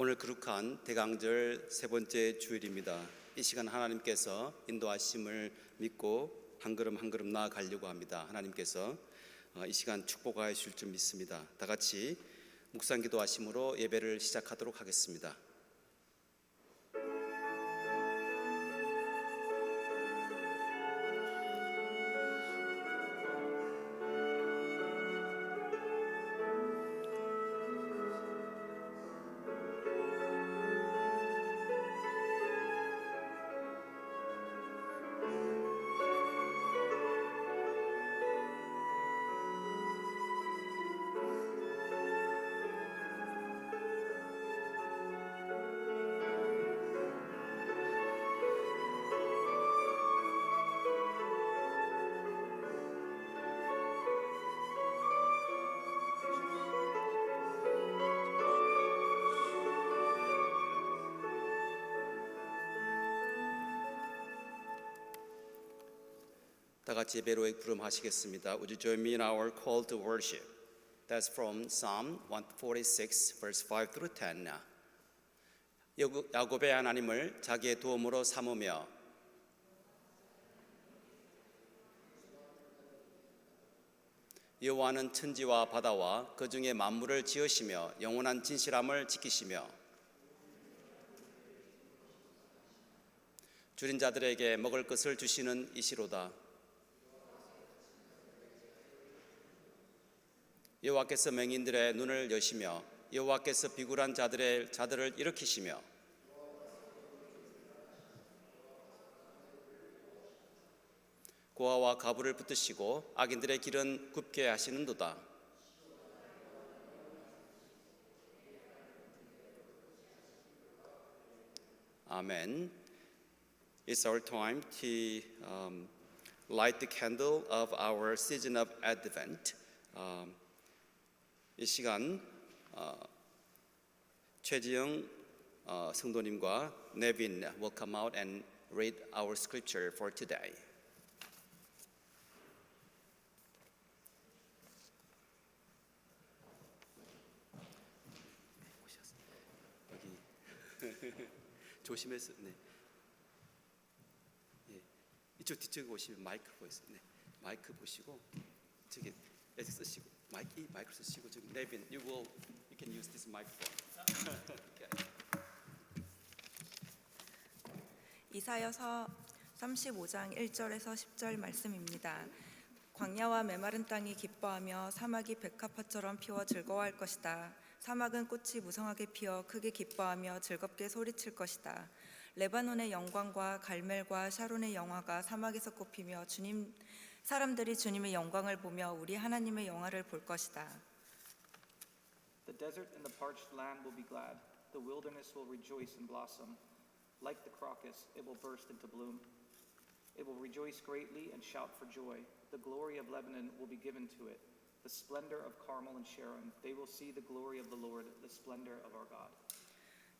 오늘 거룩한 대강절 세 번째 주일입니다. 이 시간 하나님께서 인도하심을 믿고 한 걸음 한 걸음 나아가려고 합니다. 하나님께서 이 시간 축복하여 주실 줄 믿습니다. 다 같이 묵상 기도하심으로 예배를 시작하도록 하겠습니다. 다 같이 예배로 부름하시겠습니다. Would you join me in our call to worship? That's from Psalm 146, verse 5 through 10. 야곱의 하나님을 자기의 도움으로 삼으며 여호와는 천지와 바다와 그 중에 만물을 지으시며 영원한 진실함을 지키시며 줄인 자들에게 먹을 것을 주시는 이시로다. 여호와께서 맹인들의 눈을 여시며 여호와께서 비굴한 자들을 일으키시며 고아와 가부를 붙드시고 악인들의 길은 굽게 하시는도다. 아멘. It's our time to light the candle of our season of Advent. 이 시간 최지영 성도님과 네빈 will come out and read our scripture for today. 여기 조심해서 네. 예. 이쪽 뒤쪽에 오시면 마이크 보이세요. 네. 마이크 보시고 저기 애들 쓰시고 마이크 쓰시고 지금 네빈 you can use this microphone. Okay. 이사야서 35장 1절에서 10절 말씀입니다. 광야와 메마른 땅이 기뻐하며 사막이 백합화처럼 피어 즐거워할 것이다. 사막은 꽃이 무성하게 피어 크게 기뻐하며 즐겁게 소리칠 것이다. 레바논의 영광과 갈멜과 샤론의 영화가 사막에서 꽃피며 사람들이 주님의 영광을 보며 우리 하나님의 영화를 볼 것이다. The desert and the parched land will be glad. The wilderness will rejoice and blossom. Like the crocus, it will burst into bloom. It will rejoice greatly and shout for joy. The glory of Lebanon will be given to it. The splendor of Carmel and Sharon. They will see the glory of the Lord, the splendor of our God.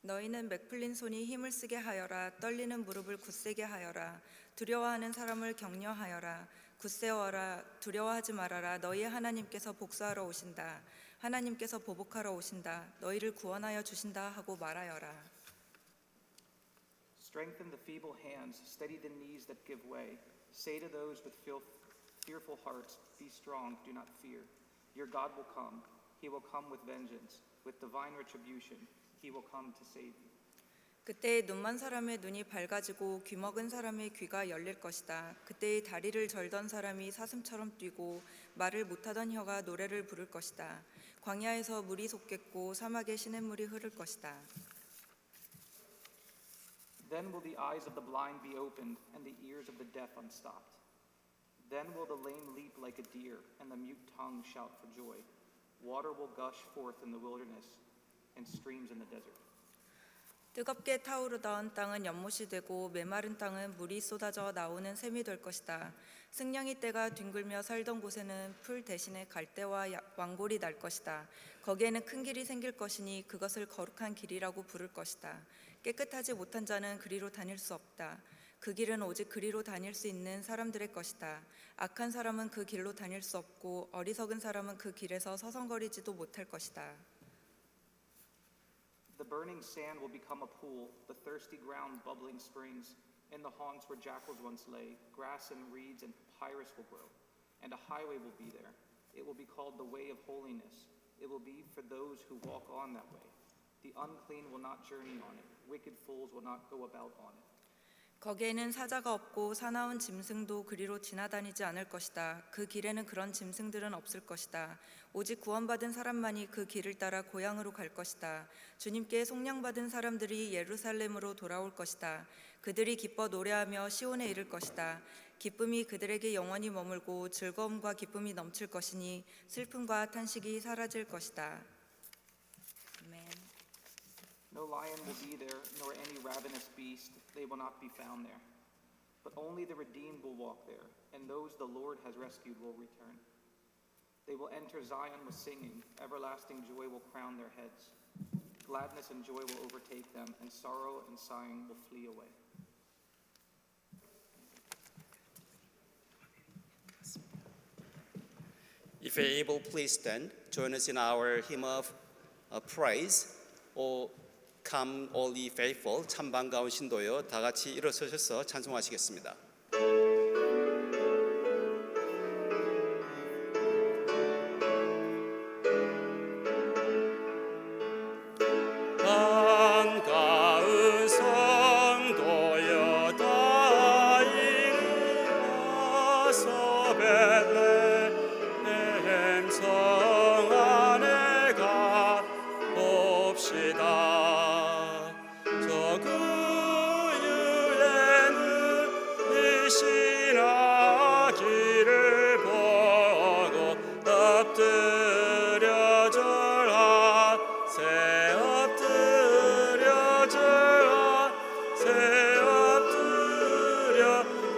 너희는 맥풀린 손이 힘을 쓰게 하여라. 떨리는 무릎을 굳세게 하여라. 두려워하는 사람을 격려하여라. 굳세어라. 두려워하지 말아라. 너희의 하나님께서 복수하러 오신다. 하나님께서 보복하러 오신다. 너희를 구원하여 주신다 하고 말하여라. Strengthen the feeble hands, steady the knees that give way. Say to those with fearful hearts, be strong, do not fear. Your God will come. He will come with vengeance, with divine retribution. He will come to save you. 그때에 눈먼 사람의 눈이 밝아지고 귀먹은 사람의 귀가 열릴 것이다. 그때에 다리를 절던 사람이 사슴처럼 뛰고 말을 못하던 혀가 노래를 부를 것이다. 광야에서 물이 솟겠고 사막에 시냇물이 흐를 것이다. Then will the eyes of the blind be opened and the ears of the deaf unstopped. Then will the lame leap like a deer and the mute tongue shout for joy. Water will gush forth in the wilderness and streams in the desert. 뜨겁게 타오르던 땅은 연못이 되고 메마른 땅은 물이 쏟아져 나오는 샘이 될 것이다. 승냥이 떼가 뒹굴며 살던 곳에는 풀 대신에 갈대와 왕골이 날 것이다. 거기에는 큰 길이 생길 것이니 그것을 거룩한 길이라고 부를 것이다. 깨끗하지 못한 자는 그리로 다닐 수 없다. 그 길은 오직 그리로 다닐 수 있는 사람들의 것이다. 악한 사람은 그 길로 다닐 수 없고 어리석은 사람은 그 길에서 서성거리지도 못할 것이다. The burning sand will become a pool, the thirsty ground bubbling springs. In the haunts where jackals once lay, grass and reeds and papyrus will grow, and a highway will be there. It will be called the way of holiness. It will be for those who walk on that way. The unclean will not journey on it. Wicked fools will not go about on it. 거기에는 사자가 없고 사나운 짐승도 그리로 지나다니지 않을 것이다. 그 길에는 그런 짐승들은 없을 것이다. 오직 구원받은 사람만이 그 길을 따라 고향으로 갈 것이다. 주님께 속량받은 사람들이 예루살렘으로 돌아올 것이다. 그들이 기뻐 노래하며 시온에 이를 것이다. 기쁨이 그들에게 영원히 머물고 즐거움과 기쁨이 넘칠 것이니 슬픔과 탄식이 사라질 것이다. 아멘. No lion will be there, nor any ravenous beast. They will not be found there. But only the redeemed will walk there, and those the Lord has rescued will return. They will enter Zion with singing. Everlasting joy will crown their heads. Gladness and joy will overtake them, and sorrow and sighing will flee away. If you're able, please stand. Join us in our hymn of praise. O Come, all ye faithful. 참 반가운 신도요. 다 같이 일어서셔서 찬송하시겠습니다. 반가운 성도여 다 이리 와서 베들레헴 성 안에 가 봅시다. 저 구유에는 이신하기를 보고 엎드려 절하세 엎드려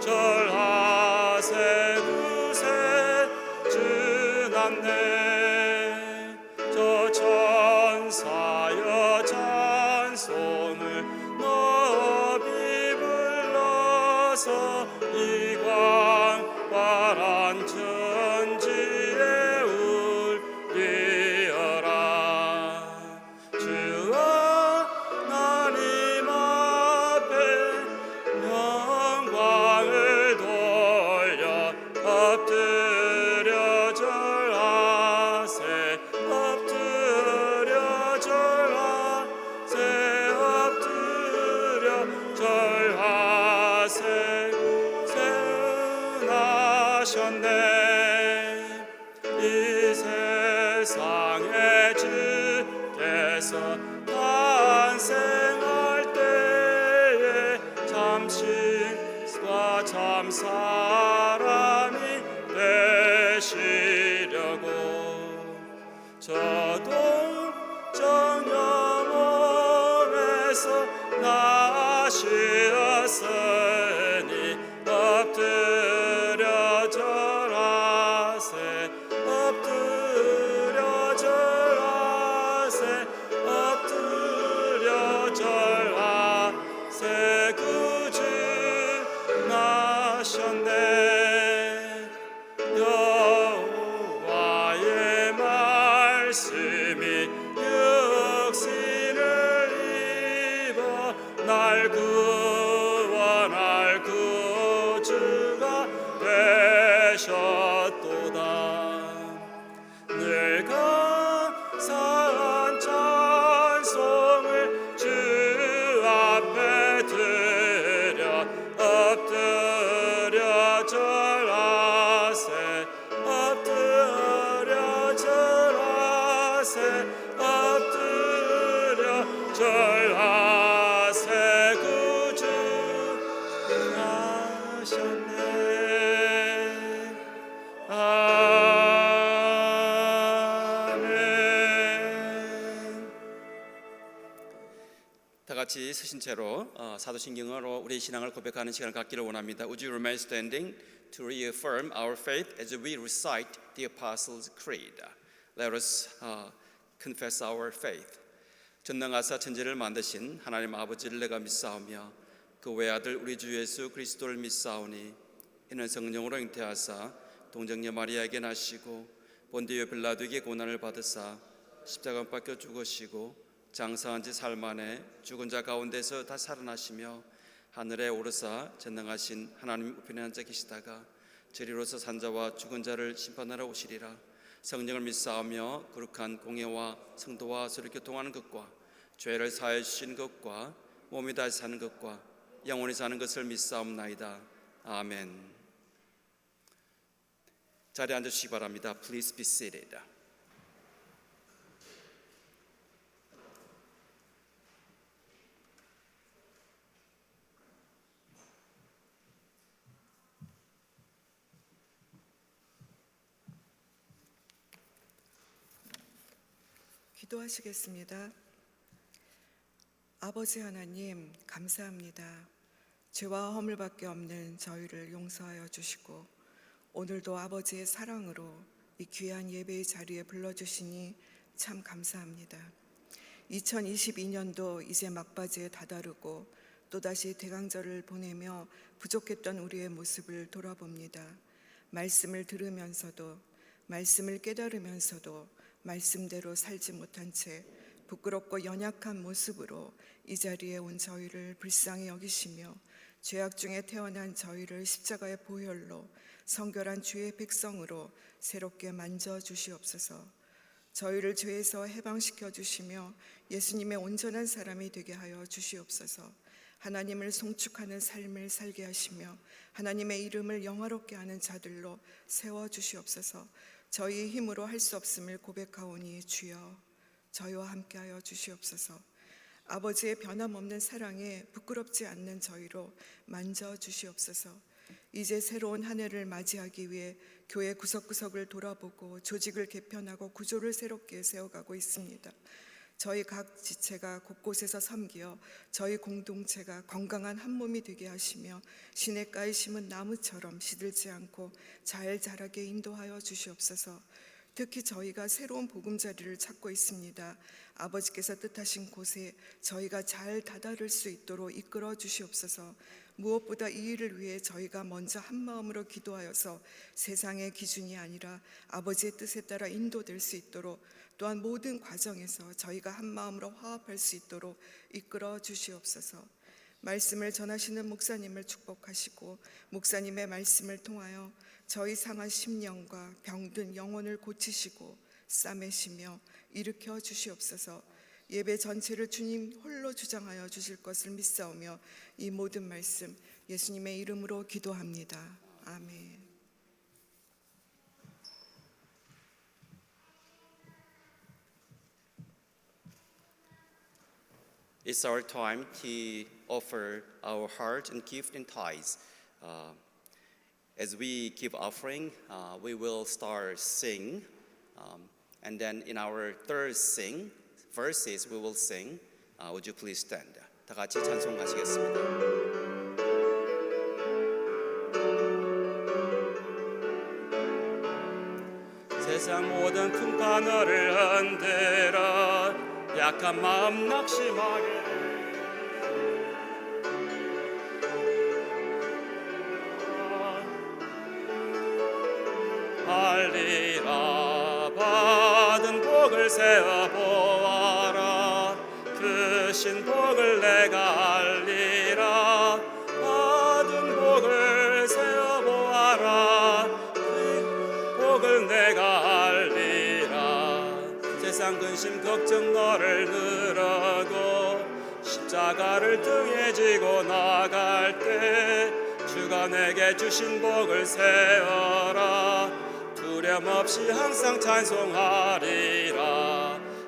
절하세 구세 주났네. 저 천사여 찬송을 높이 불러서 이광 바란 천지에 울리어라. 주와 하나님 앞에 영광을 돌려 엎드려 절하세 엎드려 절하세 세운하셨네. 이 세상에 주께서 탄생할 때에 참신과 참 사람이 되시려고 저도 정령몸에서 나시었으니 엎드려 절하세 엎드려 절하세 구주 나셨네. 여호와의 말씀이 육신을 입어 날 구원할 구주가 되셨도다. 늘 감사한 찬송을 주 앞에 드려 엎드려 절하세 엎드려 절하세 구주 나셨네. 아멘. 다 같이 서신 채로 사도신경으로 우리의 신앙을 고백하는 시간을 갖기를 원합니다. Would you remain standing to reaffirm our faith as we recite the Apostles' Creed? Let us confess our faith. 전능하사 천지를 만드신 하나님 아버지를 내가 믿사오며 그 외아들 우리 주 예수 그리스도를 믿사오니 이는 성령으로 잉태하사 동정녀 마리아에게 나시고 본디오 빌라도에게 고난을 받으사 십자가 못 박혀 죽으시고 장사한 지 사흘 만에 죽은 자 가운데서 다 살아나시며 하늘에 오르사 전능하신 하나님 우편에 앉아 계시다가 저리로서 산자와 죽은 자를 심판하러 오시리라. 성령을 믿사오며 거룩한 공예와 성도와 서로 교통하는 것과 죄를 사하여 주시는 것과 몸이 다시 사는 것과 영원히 사는 것을 믿사옵나이다. 아멘. 자리에 앉으시기 바랍니다. Please be seated. 기도하시겠습니다. 아버지 하나님, 감사합니다. 죄와 허물밖에 없는 저희를 용서하여 주시고 오늘도 아버지의 사랑으로 이 귀한 예배의 자리에 불러주시니 참 감사합니다. 2022년도 이제 막바지에 다다르고 또다시 대강절을 보내며 부족했던 우리의 모습을 돌아봅니다. 말씀을 들으면서도, 말씀을 깨달으면서도 말씀대로 살지 못한 채 부끄럽고 연약한 모습으로 이 자리에 온 저희를 불쌍히 여기시며 죄악 중에 태어난 저희를 십자가의 보혈로 성결한 주의 백성으로 새롭게 만져주시옵소서. 저희를 죄에서 해방시켜 주시며 예수님의 온전한 사람이 되게 하여 주시옵소서. 하나님을 송축하는 삶을 살게 하시며 하나님의 이름을 영화롭게 하는 자들로 세워주시옵소서. 저희의 힘으로 할 수 없음을 고백하오니 주여 저희와 함께하여 주시옵소서. 아버지의 변함없는 사랑에 부끄럽지 않는 저희로 만져주시옵소서. 이제 새로운 한 해를 맞이하기 위해 교회 구석구석을 돌아보고 조직을 개편하고 구조를 새롭게 세워가고 있습니다. 저희 각 지체가 곳곳에서 섬기어 저희 공동체가 건강한 한 몸이 되게 하시며 시냇가에 심은 나무처럼 시들지 않고 잘 자라게 인도하여 주시옵소서. 특히 저희가 새로운 보금자리를 찾고 있습니다. 아버지께서 뜻하신 곳에 저희가 잘 다다를 수 있도록 이끌어 주시옵소서. 무엇보다 이 일을 위해 저희가 먼저 한 마음으로 기도하여서 세상의 기준이 아니라 아버지의 뜻에 따라 인도될 수 있도록, 또한 모든 과정에서 저희가 한 마음으로 화합할 수 있도록 이끌어 주시옵소서. 말씀을 전하시는 목사님을 축복하시고 목사님의 말씀을 통하여 저희 상한 심령과 병든 영혼을 고치시고 싸매시며 일으켜 주시옵소서. 예배 전체를 주님 홀로 주장하여 주실 것을 믿사오며 이 모든 말씀 예수님의 이름으로 기도합니다. 아멘. It's our time to offer our heart and gift and tithes. As we give offering, we will start sing, and then in our third sing verses we will sing. Would you please stand? 다 같이 찬송하시겠습니다. 세상 모든 풍파 너를 흔들어 약한 마음 낙심하게 알리라. 받은 복을 세어 보아라. 크신 복을 내가 알리라. 받은 복을 세어 보아라. 그 복을 내가 알리라. 세상 근심 걱정 너를 늘어고 십자가를 등에 지고 나갈 때 주가 내게 주신 복을 세어라. 두려움 없이 항상 찬송하리라.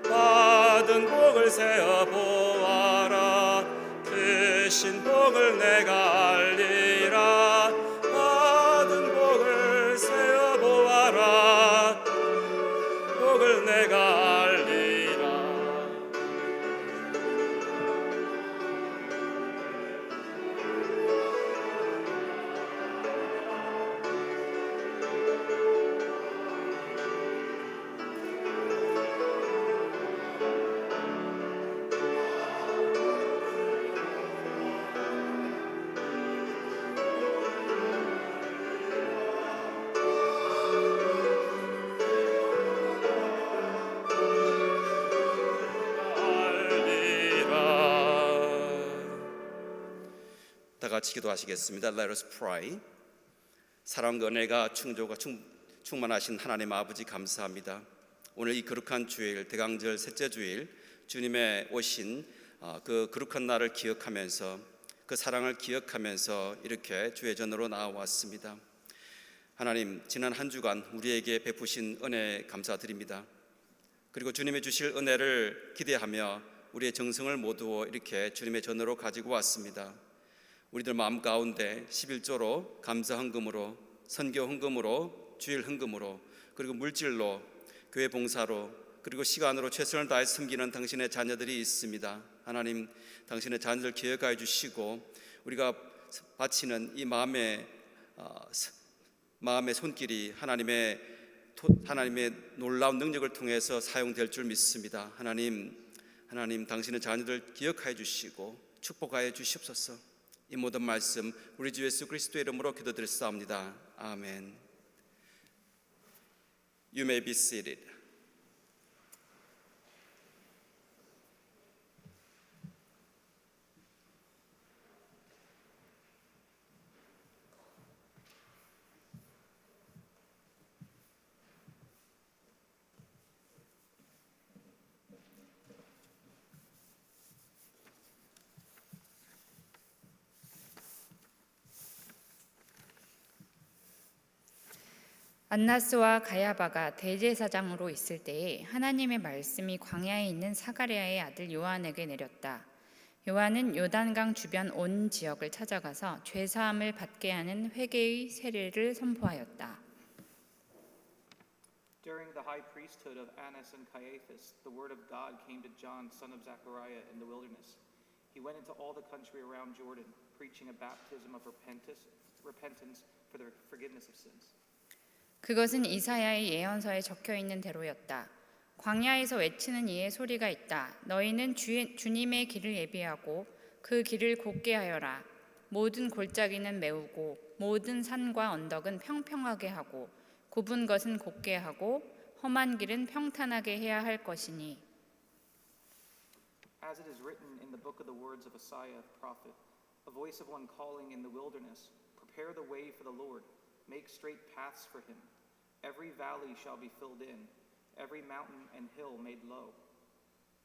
받은 복을 세어 보아라. 크신 복을 내가 알리라. 받은 복을 세어 보아라. 복을 내가 알리라. 같이 기도하시겠습니다. Let us pray. 사랑과 은혜가 충만하신 하나님 아버지 감사합니다. 오늘 이 거룩한 주일, 대강절 셋째 주일, 주님의 오신 그 거룩한 날을 기억하면서 그 사랑을 기억하면서 이렇게 주의 전으로 나와왔습니다. 하나님, 지난 한 주간 우리에게 베푸신 은혜 감사드립니다. 그리고 주님의 주실 은혜를 기대하며 우리의 정성을 모두어 이렇게 주님의 전으로 가지고 왔습니다. 우리들 마음 가운데 11조로 감사 헌금으로, 선교 헌금으로, 주일 헌금으로, 그리고 물질로, 교회 봉사로, 그리고 시간으로 최선을 다해 섬기는 당신의 자녀들이 있습니다. 하나님, 당신의 자녀들 기억하여 주시고 우리가 바치는 이 마음의 손길이 하나님의 놀라운 능력을 통해서 사용될 줄 믿습니다. 하나님, 당신의 자녀들 기억하여 주시고 축복하여 주시옵소서. 이 모든 말씀 우리 주 예수 그리스도의 이름으로 기도드렸사옵니다. 아멘. You may be seated. 안나스와 가야바가 대제사장으로 있을 때에 하나님의 말씀이 광야에 있는 사가랴의 아들 요한에게 내렸다. 요한은 요단강 주변 온 지역을 찾아가서 죄사함을 받게 하는 회개의 세례를 선포하였다. During the high priesthood of Annas and Caiaphas, the word of God came to John, son of Zechariah, in the wilderness. He went into all the country around Jordan, preaching a baptism of repentance for the forgiveness of sins. 그것은 이사야의 예언서에 적혀 있는 대로였다. 광야에서 외치는 이의 소리가 있다. 너희는 주님의 길을 예비하고 그 길을 곧게 하여라. 모든 골짜기는 메우고 모든 산과 언덕은 평평하게 하고 굽은 것은 곧게 하고 험한 길은 평탄하게 해야 할 것이니. As it is written in the book of the words of Isaiah the prophet, a voice of one calling in the wilderness, prepare the way for the Lord, make straight paths for him. Every valley shall be filled in, every mountain and hill made low.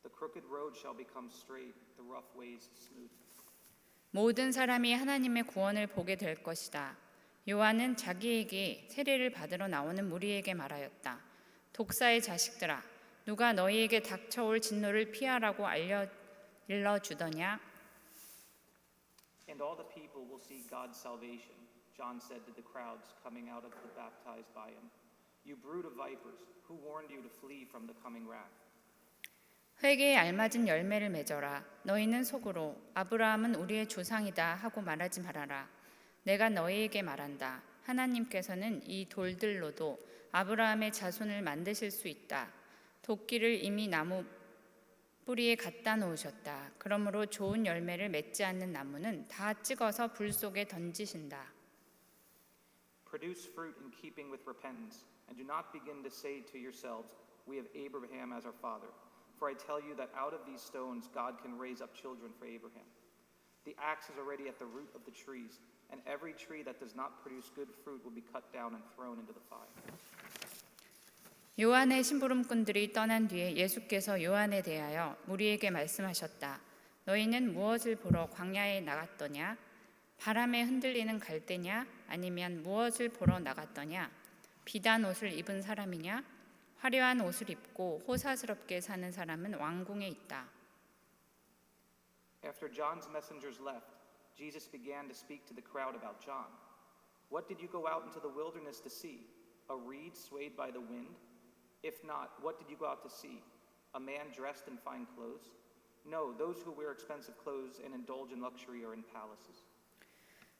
The crooked road shall become straight, the rough ways smooth. 모든 사람이 하나님의 구원을 보게 될 것이다. 요한은 자기에게 세례를 받으러 나오는 무리에게 말하였다. 독사의 자식들아, 누가 너희에게 닥쳐올 진노를 피하라고 일러주더냐? And all the people will see God's salvation, John said to the crowds coming out of the baptized by him. You brood of vipers, who warned you to flee from the coming wrath? 회개에 알맞은 열매를 맺어라. 너희는 속으로 아브라함은 우리의 조상이다 하고 말하지 말아라. 내가 너희에게 말한다. 하나님께서는 이 돌들로도 아브라함의 자손을 만드실 수 있다. 도끼를 이미 나무 뿌리에 갖다 놓으셨다. 그러므로 좋은 열매를 맺지 않는 나무는 다 찍어서 불 속에 던지신다. Produce fruit in keeping with repentance, and do not begin to say to yourselves, we have Abraham as our father. For I tell you that out of these stones God can raise up children for Abraham. The axe is already at the root of the trees, and every tree that does not produce good fruit will be cut down and thrown into the fire. 요한의 심부름꾼들이 떠난 뒤에 예수께서 요한에 대하여 무리에게 말씀하셨다. 너희는 무엇을 보러 광야에 나갔더냐? 바람에 흔들리는 갈대냐? 아니면 무엇을 보러 나갔더냐? 비단 옷을 입은 사람이냐? 화려한 옷을 입고 호사스럽게 사는 사람은 왕궁에 있다. After John's messengers left, Jesus began to speak to the crowd about John. What did you go out into the wilderness to see? A reed swayed by the wind? If not, what did you go out to see? A man dressed in fine clothes? No, those who wear expensive clothes and indulge in luxury are in palaces.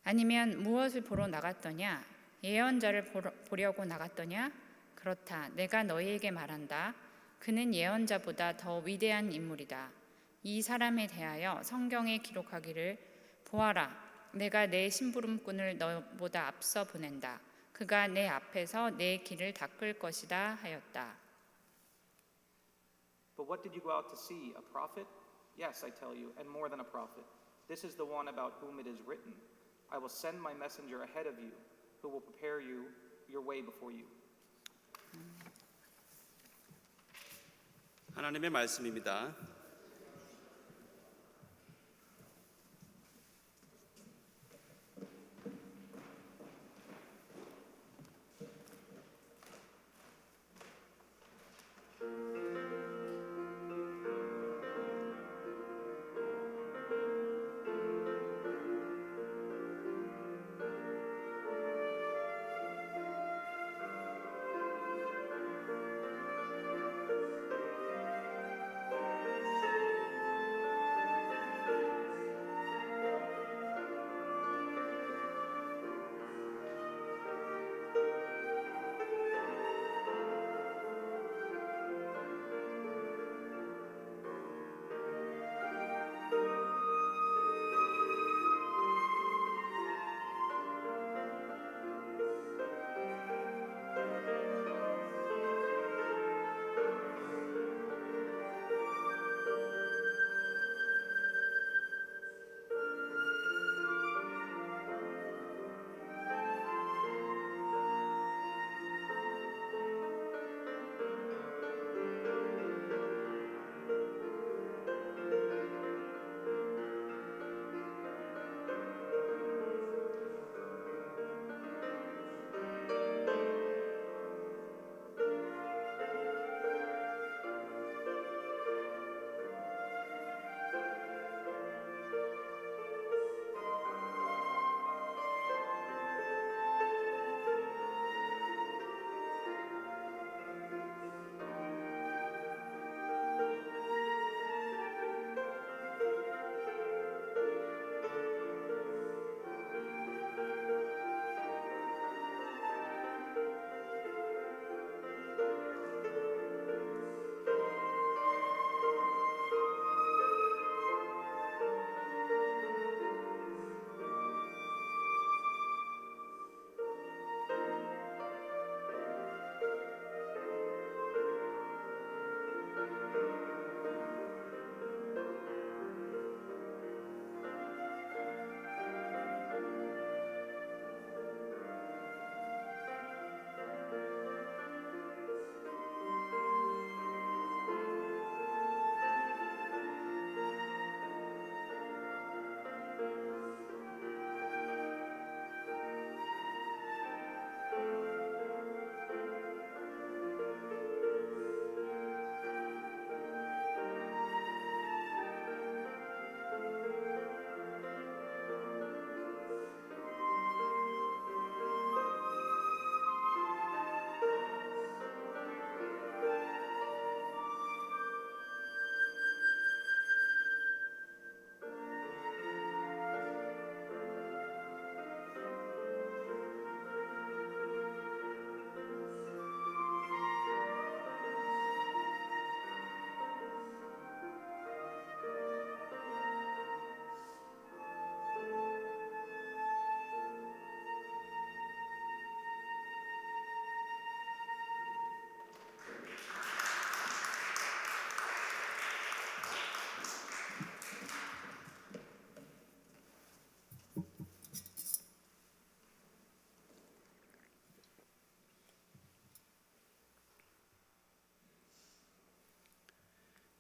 아니면 무엇을 보러 나갔더냐? 예언자를 보려고 나갔더냐? 그렇다. 내가 너희에게 말한다. 그는 예언자보다 더 위대한 인물이다. 이 사람에 대하여 성경에 기록하기를 보아라. 내가 내 심부름꾼을 너보다 앞서 보낸다. 그가 내 앞에서 내 길을 닦을 것이다 하였다. But what did you go out to see? A prophet? Yes, I tell you, and more than a prophet. This is the one about whom it is written. I will send my messenger ahead of you, who will prepare your way before you. 하나님의 말씀입니다.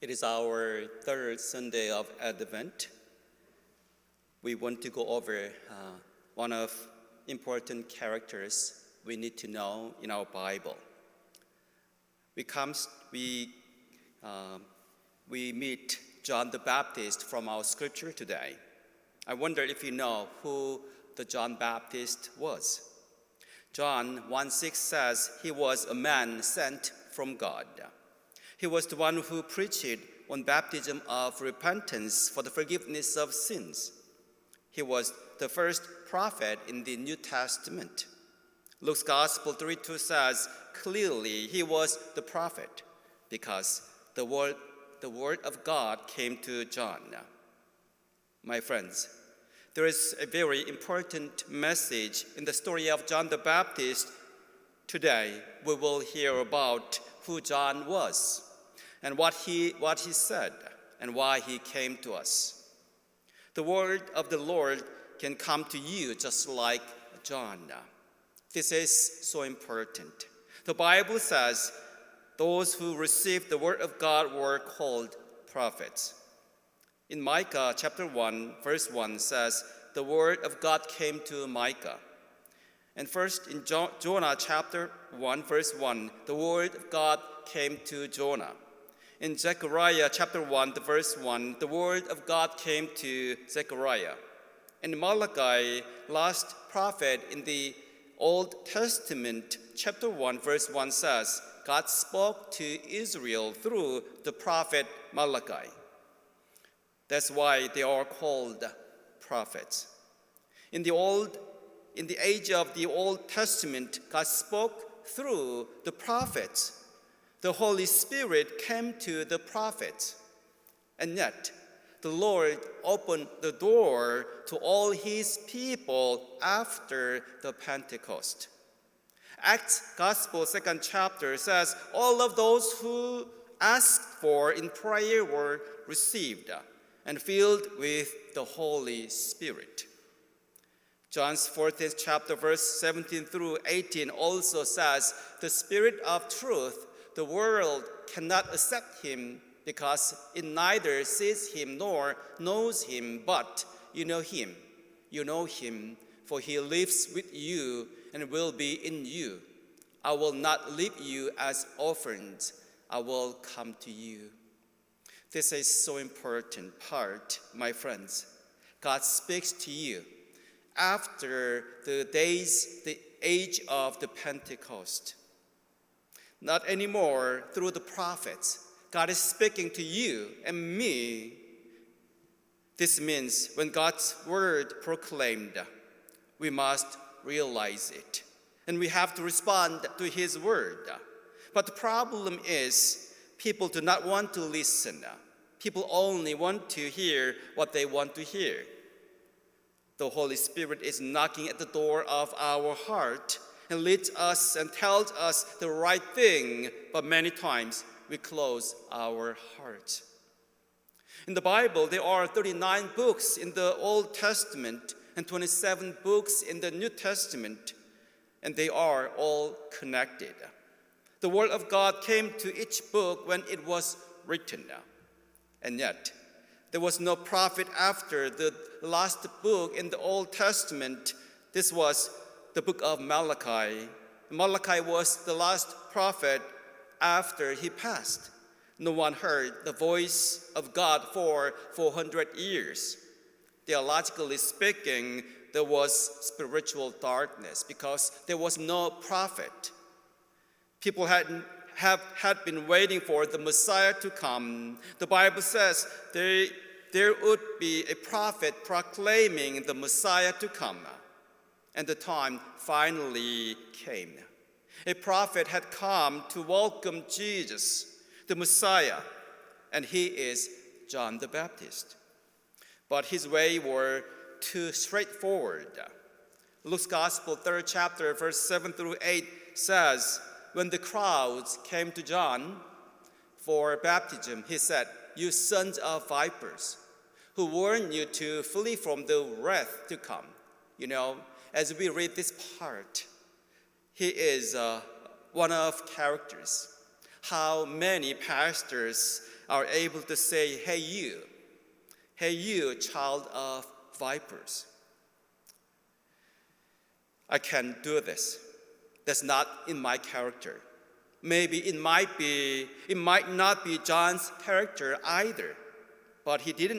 It is our third Sunday of Advent. We want to go over one of important characters we need to know in our Bible. We meet John the Baptist from our scripture today. I wonder if you know who the John Baptist was. John 1:6 says he was a man sent from God. He was the one who preached on baptism of repentance for the forgiveness of sins. He was the first prophet in the New Testament. Luke's Gospel 3:2 says clearly he was the prophet because the word of God came to John. My friends, there is a very important message in the story of John the Baptist. Today we will hear about who John was and what he said and why he came to us. The word of the Lord can come to you just like John. This is so important. The Bible says those who received the word of God were called prophets. In Micah chapter 1, verse 1 says, the word of God came to Micah. And first in Jonah chapter 1, verse 1, the word of God came to Jonah. In Zechariah chapter 1, the verse 1, the word of God came to Zechariah. And Malachi, last prophet in the Old Testament, chapter 1, verse 1 says, God spoke to Israel through the prophet Malachi. That's why they are called prophets. In the age of the Old Testament, God spoke through the prophets. The Holy Spirit came to the prophets. And yet, the Lord opened the door to all his people after the Pentecost. Acts Gospel, 2nd chapter says, all of those who asked for in prayer were received and filled with the Holy Spirit. John's 14th chapter, verse 17 through 18 also says, the Spirit of truth, the world cannot accept him because it neither sees him nor knows him, but you know him. You know him, for he lives with you and will be in you. I will not leave you as orphans. I will come to you. This is so important part, my friends. God speaks to you after the age of the Pentecost. Not anymore through the prophets. God is speaking to you and me. This means when God's word proclaimed, we must realize it. And we have to respond to his word. But the problem is, people do not want to listen. People only want to hear what they want to hear. The Holy Spirit is knocking at the door of our heart and leads us and tells us the right thing, but many times we close our hearts. In the Bible, there are 39 books in the Old Testament and 27 books in the New Testament, and they are all connected. The Word of God came to each book when it was written, and yet there was no prophet after the last book in the Old Testament. This was the book of Malachi. Malachi was the last prophet after he passed. No one heard the voice of God for 400 years. Theologically speaking, there was spiritual darkness because there was no prophet. People had been waiting for the Messiah to come. The Bible says there would be a prophet proclaiming the Messiah to come. And the time finally came. A prophet had come to welcome Jesus, the Messiah, and he is John the Baptist. But his way were too straightforward. Luke's Gospel, 3rd chapter, verse 7 through 8 says, when the crowds came to John for baptism, he said, you sons of vipers, who warned you to flee from the wrath to come. You know, as we read this part, he is one of characters. How many pastors are able to say, hey you, child of vipers. I can't do this. That's not in my character. Maybe it might not be John's character either. But he did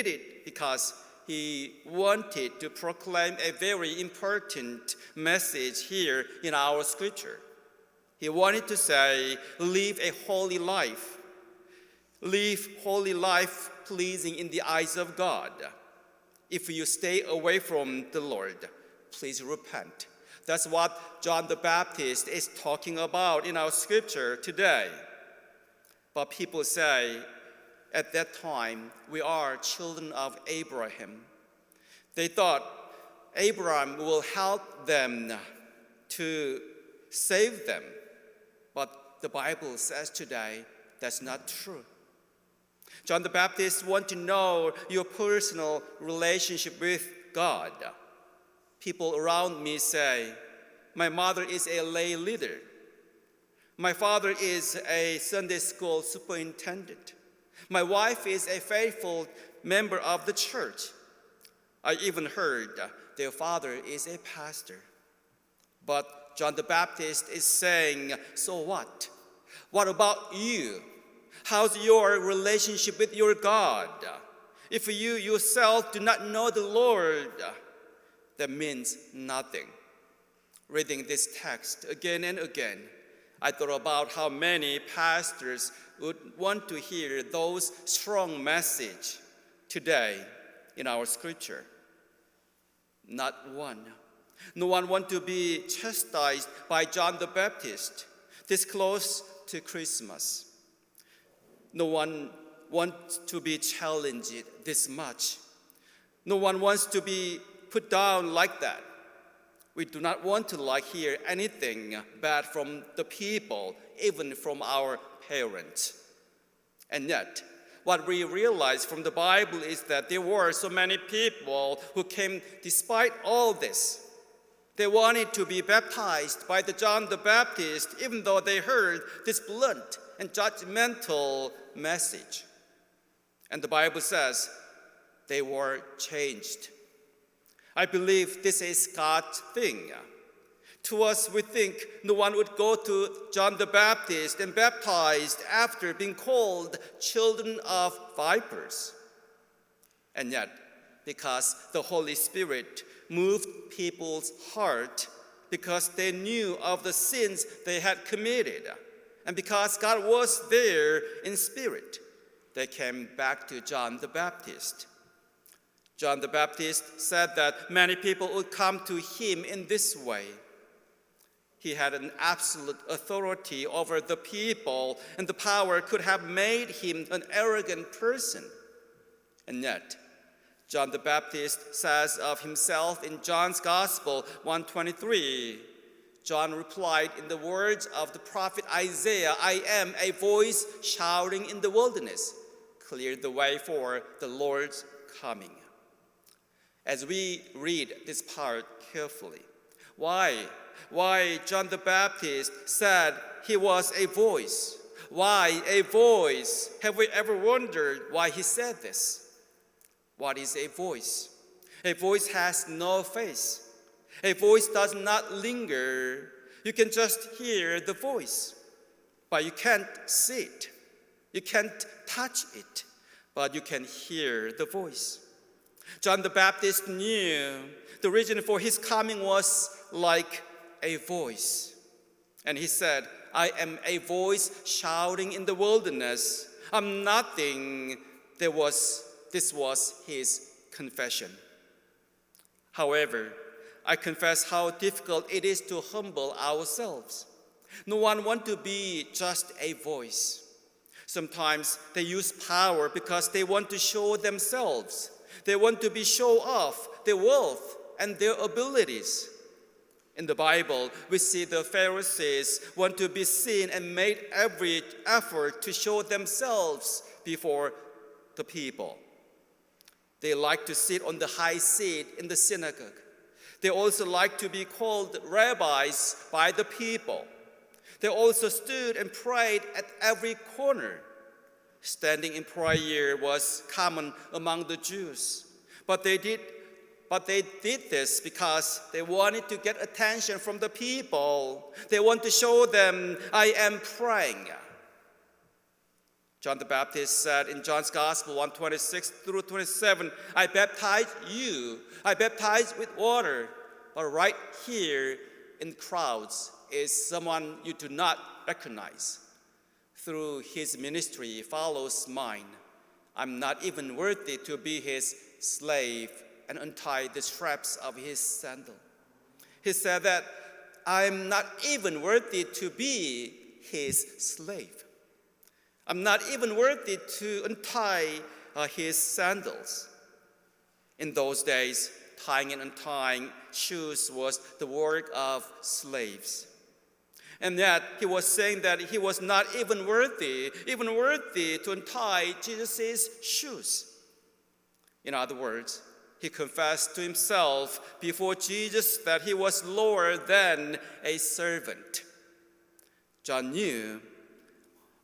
it because he wanted to proclaim a very important message here in our scripture. He wanted to say, live a holy life. Live holy life pleasing in the eyes of God. If you stay away from the Lord, please repent. That's what John the Baptist is talking about in our scripture today. But people say, at that time, we are children of Abraham. They thought Abraham will help them to save them. But the Bible says today that's not true. John the Baptist wants to know your personal relationship with God. People around me say, my mother is a lay leader. My father is a Sunday school superintendent. My wife is a faithful member of the church. I even heard their father is a pastor. But John the Baptist is saying, so what? What about you? How's your relationship with your God? If you yourself do not know the Lord, that means nothing. Reading this text again and again, I thought about how many pastors would want to hear those strong messages today in our scripture. Not one. No one wants to be chastised by John the Baptist this close to Christmas. No one wants to be challenged this much. No one wants to be put down like that. We do not want to hear anything bad from the people, even from our parents. And yet, what we realize from the Bible is that there were so many people who came despite all this. They wanted to be baptized by the John the Baptist, even though they heard this blunt and judgmental message. And the Bible says they were changed. I believe this is God's thing. To us, we think no one would go to John the Baptist and baptized after being called children of vipers. And yet, because the Holy Spirit moved people's heart, because they knew of the sins they had committed, and because God was there in spirit, they came back to John the Baptist. John the Baptist said that many people would come to him in this way. He had an absolute authority over the people, and the power could have made him an arrogant person. And yet, John the Baptist says of himself in John's Gospel 1:23, John replied in the words of the prophet Isaiah, I am a voice shouting in the wilderness, clear the way for the Lord's coming. As we read this part carefully, why John the Baptist said he was a voice? Why a voice? Have we ever wondered why he said this? What is a voice? A voice has no face. A voice does not linger. You can just hear the voice, but you can't see it. You can't touch it, but you can hear the voice. John the Baptist knew the reason for his coming was like a voice. And he said, I am a voice shouting in the wilderness. I'm nothing. This was his confession. However, I confess how difficult it is to humble ourselves. No one wants to be just a voice. Sometimes they use power because they want to show themselves. They want to show off their wealth and their abilities. In the Bible, we see the Pharisees want to be seen and made every effort to show themselves before the people. They like to sit on the high seat in the synagogue. They also like to be called rabbis by the people. They also stood and prayed at every corner. Standing in prayer was common among the Jews. But they did this because they wanted to get attention from the people. They want to show them, I am praying. John the Baptist said in John's Gospel 1:26-27, I baptize you. I baptize with water. But right here in crowds is someone you do not recognize. Through his ministry follows mine. I'm not even worthy to be his slave and untie the straps of his sandal. He said that I'm not even worthy to be his slave. I'm not even worthy to untie his sandals. In those days, tying and untying shoes was the work of slaves. And yet, he was saying that he was not even worthy to untie Jesus' shoes. In other words, He confessed to himself before Jesus that he was lower than a servant. John knew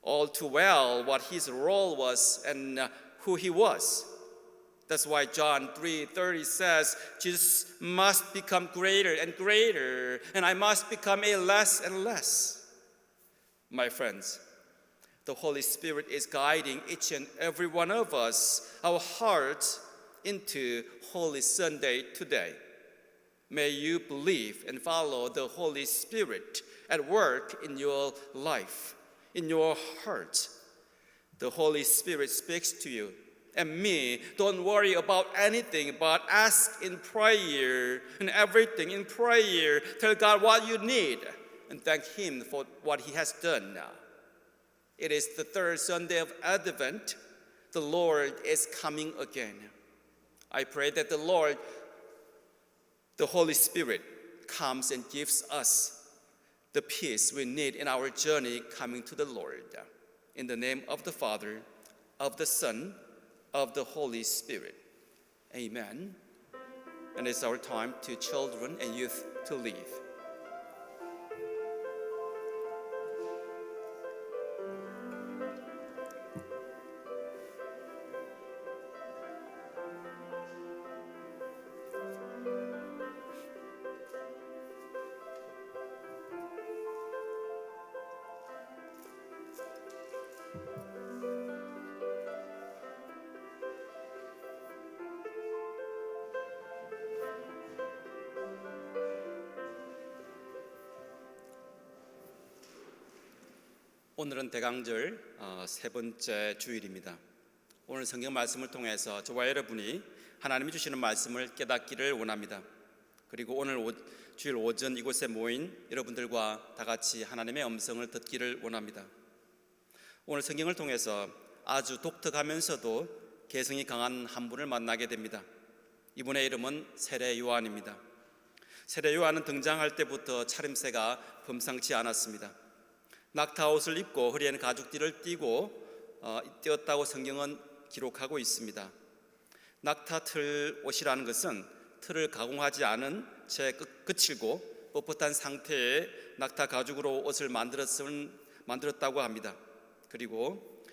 all too well what his role was and who he was. That's why John 3:30 says, Jesus must become greater and greater, and I must become a less and less. My friends, the Holy Spirit is guiding each and every one of us, our hearts, into Holy Sunday today. May you believe and follow the Holy Spirit at work in your life, in your heart. The Holy Spirit speaks to you and me. Don't worry about anything, but ask in prayer and everything in prayer. Tell God what you need and thank Him for what He has done now. It is the third Sunday of Advent. The Lord is coming again. I pray that the Lord, the Holy Spirit, comes and gives us the peace we need in our journey coming to the Lord. In the name of the Father, of the Son, of the Holy Spirit. Amen. And it's our time to children and youth to leave. 오늘은 대강절 세 번째 주일입니다. 오늘 성경 말씀을 통해서 저와 여러분이 하나님이 주시는 말씀을 깨닫기를 원합니다. 그리고 오늘 주일 오전 이곳에 모인 여러분들과 다 같이 하나님의 음성을 듣기를 원합니다. 오늘 성경을 통해서 아주 독특하면서도 개성이 강한 한 분을 만나게 됩니다. 이분의 이름은 세례 요한입니다. 세례 요한은 등장할 때부터 차림새가 범상치 않았습니다. 낙타 옷을 입고 허리에는 가죽띠를 띄었다고 성경은 기록하고 있습니다. 낙타 틀 옷이라는 것은 틀을 가공하지 않은 채 거칠고 뻣뻣한 상태의 낙타 가죽으로 옷을 만들었다고 합니다. 그리고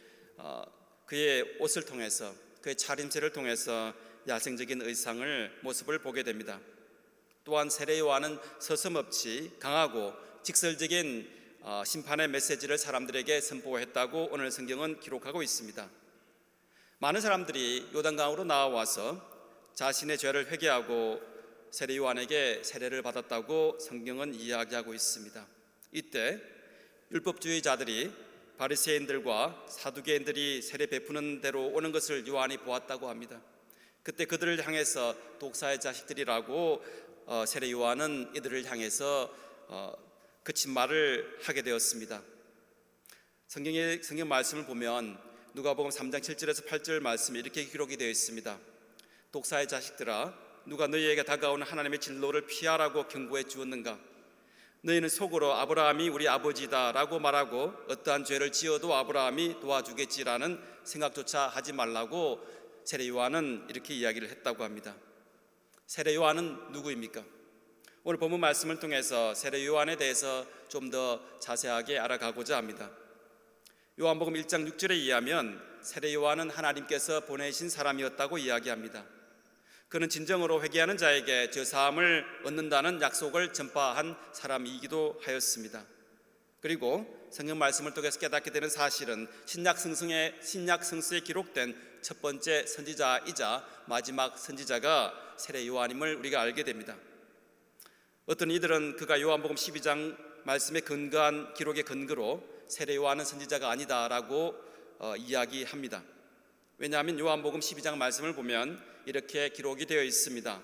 그의 옷을 통해서, 그의 차림새를 통해서 야생적인 모습을 보게 됩니다. 또한 세례 요한은 서슴없이 강하고 직설적인 심판의 메시지를 사람들에게 선포했다고 오늘 성경은 기록하고 있습니다. 많은 사람들이 요단강으로 나와서 자신의 죄를 회개하고 세례 요한에게 세례를 받았다고 성경은 이야기하고 있습니다. 이때 율법주의자들이 바리새인들과 사두개인들이 세례 베푸는 대로 오는 것을 요한이 보았다고 합니다. 그때 그들을 향해서 독사의 자식들이라고 세례 요한은 이들을 향해서 그친 말을 하게 되었습니다. 성경 말씀을 보면 누가복음 3장 7절에서 8절 말씀이 이렇게 기록이 되어 있습니다. 독사의 자식들아, 누가 너희에게 다가오는 하나님의 진노를 피하라고 경고해 주었는가? 너희는 속으로 아브라함이 우리 아버지다 라고 말하고 어떠한 죄를 지어도 아브라함이 도와주겠지라는 생각조차 하지 말라고 세례 요한은 이렇게 이야기를 했다고 합니다. 세례 요한은 누구입니까? 오늘 본문 말씀을 통해서 세례 요한에 대해서 좀 더 자세하게 알아가고자 합니다. 요한복음 1장 6절에 의하면 세례 요한은 하나님께서 보내신 사람이었다고 이야기합니다. 그는 진정으로 회개하는 자에게 죄사함을 얻는다는 약속을 전파한 사람이기도 하였습니다. 그리고 성경 말씀을 통해서 깨닫게 되는 사실은 신약 성서에 기록된 첫 번째 선지자이자 마지막 선지자가 세례 요한임을 우리가 알게 됩니다. 어떤 이들은 그가 요한복음 12장 말씀에 근거한 기록의 근거로 세례 요한은 선지자가 아니다라고 이야기합니다. 왜냐하면 요한복음 12장 말씀을 보면 이렇게 기록이 되어 있습니다.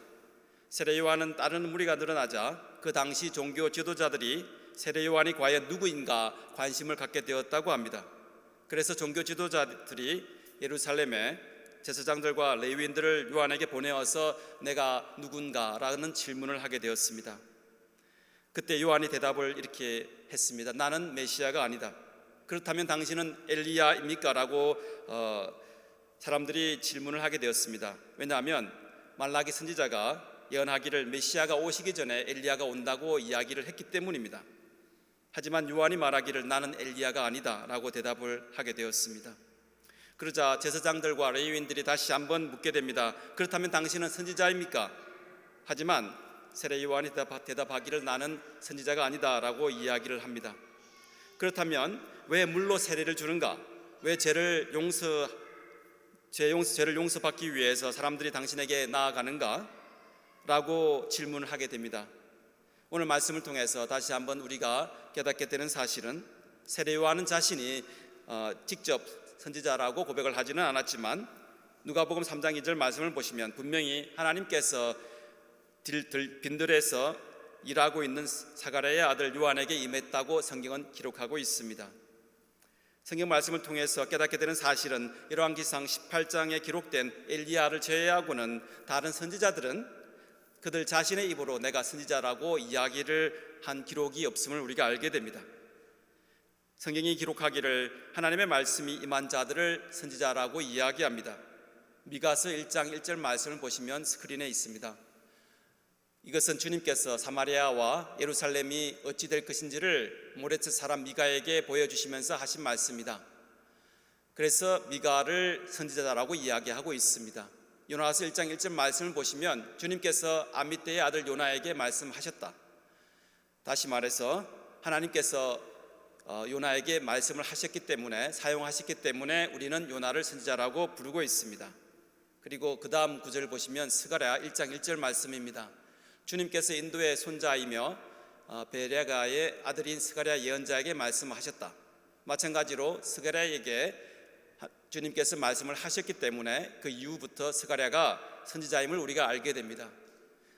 세례 요한은 따르는 무리가 늘어나자 그 당시 종교 지도자들이 세례 요한이 과연 누구인가 관심을 갖게 되었다고 합니다. 그래서 종교 지도자들이 예루살렘에 제사장들과 레위인들을 요한에게 보내어서 내가 누군가라는 질문을 하게 되었습니다. 그때 요한이 대답을 이렇게 했습니다. 나는 메시아가 아니다. 그렇다면 당신은 엘리야입니까? 라고 사람들이 질문을 하게 되었습니다. 왜냐하면 말라기 선지자가 예언하기를 메시아가 오시기 전에 엘리야가 온다고 이야기를 했기 때문입니다. 하지만 요한이 말하기를 나는 엘리야가 아니다 라고 대답을 하게 되었습니다. 그러자 제사장들과 레위인들이 다시 한번 묻게 됩니다. 그렇다면 당신은 선지자입니까? 하지만 세례 요한이 대답하기를 나는 선지자가 아니다 라고 이야기를 합니다. 그렇다면 왜 물로 세례를 주는가? 왜 죄를 용서받기 위해서 사람들이 당신에게 나아가는가? 라고 질문을 하게 됩니다. 오늘 말씀을 통해서 다시 한번 우리가 깨닫게 되는 사실은 세례 요한은 자신이 직접 선지자라고 고백을 하지는 않았지만 누가복음 3장 2절 말씀을 보시면 분명히 하나님께서 빈들에서 일하고 있는 사가랴의 아들 요한에게 임했다고 성경은 기록하고 있습니다. 성경 말씀을 통해서 깨닫게 되는 사실은 열왕기상 18장에 기록된 엘리야를 제외하고는 다른 선지자들은 그들 자신의 입으로 내가 선지자라고 이야기를 한 기록이 없음을 우리가 알게 됩니다. 성경이 기록하기를 하나님의 말씀이 임한 자들을 선지자라고 이야기합니다. 미가서 1장 1절 말씀을 보시면 스크린에 있습니다. 이것은 주님께서 사마리아와 예루살렘이 어찌 될 것인지를 모레셋 사람 미가에게 보여주시면서 하신 말씀입니다. 그래서 미가를 선지자라고 이야기하고 있습니다. 요나서 1장 1절 말씀을 보시면 주님께서 아미떼의 아들 요나에게 말씀하셨다. 다시 말해서 하나님께서 요나에게 말씀을 하셨기 때문에 사용하셨기 때문에 우리는 요나를 선지자라고 부르고 있습니다. 그리고 그 다음 구절을 보시면 스가랴 1장 1절 말씀입니다. 주님께서 인도의 손자이며 베레가의 아들인 스가랴 예언자에게 말씀하셨다. 마찬가지로 스가랴에게 주님께서 말씀을 하셨기 때문에 그 이후부터 스가랴가 선지자임을 우리가 알게 됩니다.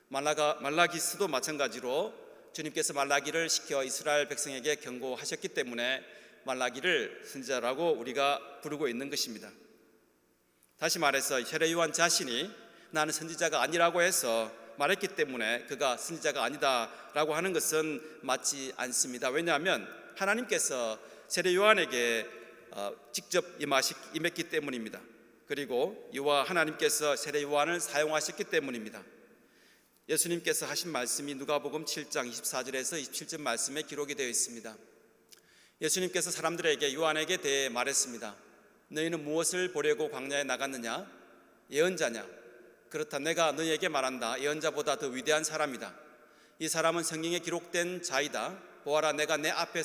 말라기스도 마찬가지로 주님께서 말라기를 시켜 이스라엘 백성에게 경고하셨기 때문에 말라기를 선지자라고 우리가 부르고 있는 것입니다. 다시 말해서 세례 요한 자신이 나는 선지자가 아니라고 해서 말했기 때문에 그가 선지자가 아니다라고 하는 것은 맞지 않습니다. 왜냐하면 하나님께서 세례 요한에게 직접 임했기 때문입니다. 그리고 이와 하나님께서 세례 요한을 사용하셨기 때문입니다. 예수님께서 하신 말씀이 누가복음 7장 24절에서 27절 말씀에 기록이 되어 있습니다. 예수님께서 사람들에게 요한에게 대해 말했습니다. 너희는 무엇을 보려고 광야에 나갔느냐? 예언자냐? 그렇다 내가 너희에게 말한다. 예언자보다 더 위대한 사람이다. 이 사람은 성경에 기록된 자이다. 보아라 내가 내 앞에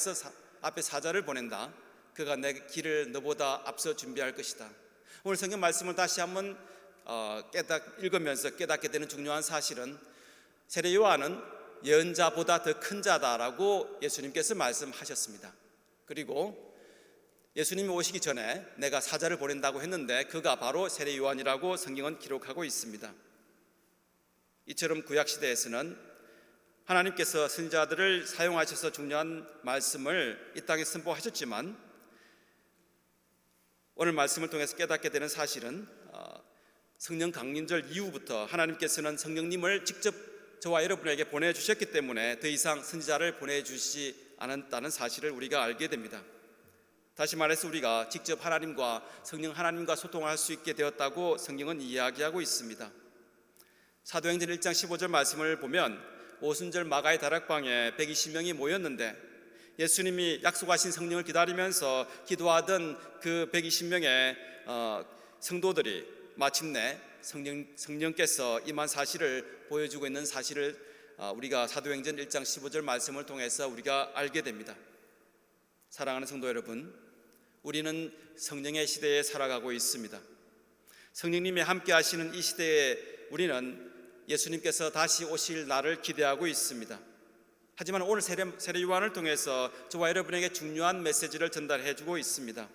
사자를 보낸다. 그가 내 길을 너보다 앞서 준비할 것이다. 오늘 성경 말씀을 다시 한번 읽으면서 깨닫게 되는 중요한 사실은 세례 요한은 예언자보다 더 큰 자다라고 예수님께서 말씀하셨습니다. 그리고 예수님이 오시기 전에 내가 사자를 보낸다고 했는데 그가 바로 세례 요한이라고 성경은 기록하고 있습니다. 이처럼 구약시대에서는 하나님께서 선지자들을 사용하셔서 중요한 말씀을 이 땅에 선포하셨지만 오늘 말씀을 통해서 깨닫게 되는 사실은 성령 강림절 이후부터 하나님께서는 성령님을 직접 저와 여러분에게 보내주셨기 때문에 더 이상 선지자를 보내주시지 않았다는 사실을 우리가 알게 됩니다. 다시 말해서 우리가 직접 성령 하나님과 소통할 수 있게 되었다고 성경은 이야기하고 있습니다. 사도행전 1장 15절 말씀을 보면 오순절 마가의 다락방에 120명이 모였는데 예수님이 약속하신 성령을 기다리면서 기도하던 그 120명의 성도들이 마침내 성령께서 임한 사실을 보여주고 있는 사실을 우리가 사도행전 1장 15절 말씀을 통해서 우리가 알게 됩니다. 사랑하는 성도 여러분, 우리는 성령의 시대에 살아가고 있습니다. 성령님이 함께 하시는 이 시대에 우리는 예수님께서 다시 오실 날을 기대하고 있습니다. 하지만 오늘 세례 요한을 통해서 저와 여러분에게 중요한 메시지를 전달해주고 있습니다.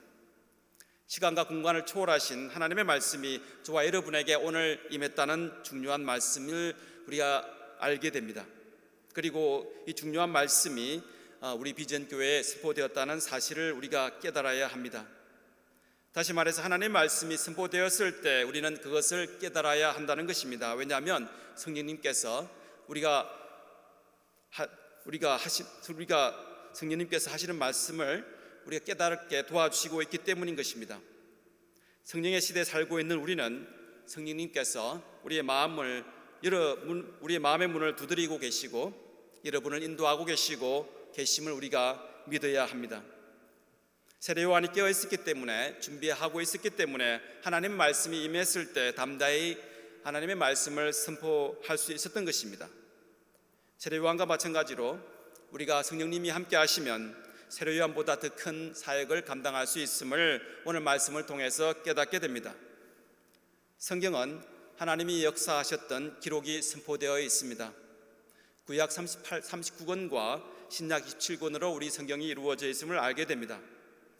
시간과 공간을 초월하신 하나님의 말씀이 저와 여러분에게 오늘 임했다는 중요한 말씀을 우리가 알게 됩니다. 그리고 이 중요한 말씀이 우리 비전교회에 선포되었다는 사실을 우리가 깨달아야 합니다. 다시 말해서 하나님의 말씀이 선포되었을 때 우리는 그것을 깨달아야 한다는 것입니다. 왜냐하면 성령님께서 성령님께서 하시는 말씀을 우리가 깨닫게 도와주시고 있기 때문인 것입니다. 성령의 시대에 살고 있는 우리는 성령님께서 우리의 마음의 문을 두드리고 계시고 여러분을 인도하고 계시고 계심을 우리가 믿어야 합니다. 세례 요한이 깨어 있었기 때문에, 준비하고 있었기 때문에 하나님의 말씀이 임했을 때 담대히 하나님의 말씀을 선포할 수 있었던 것입니다. 세례 요한과 마찬가지로 우리가 성령님이 함께 하시면 세례 요한보다 더 큰 사역을 감당할 수 있음을 오늘 말씀을 통해서 깨닫게 됩니다. 성경은 하나님이 역사하셨던 기록이 선포되어 있습니다. 구약 39권과 신약 27권으로 우리 성경이 이루어져 있음을 알게 됩니다.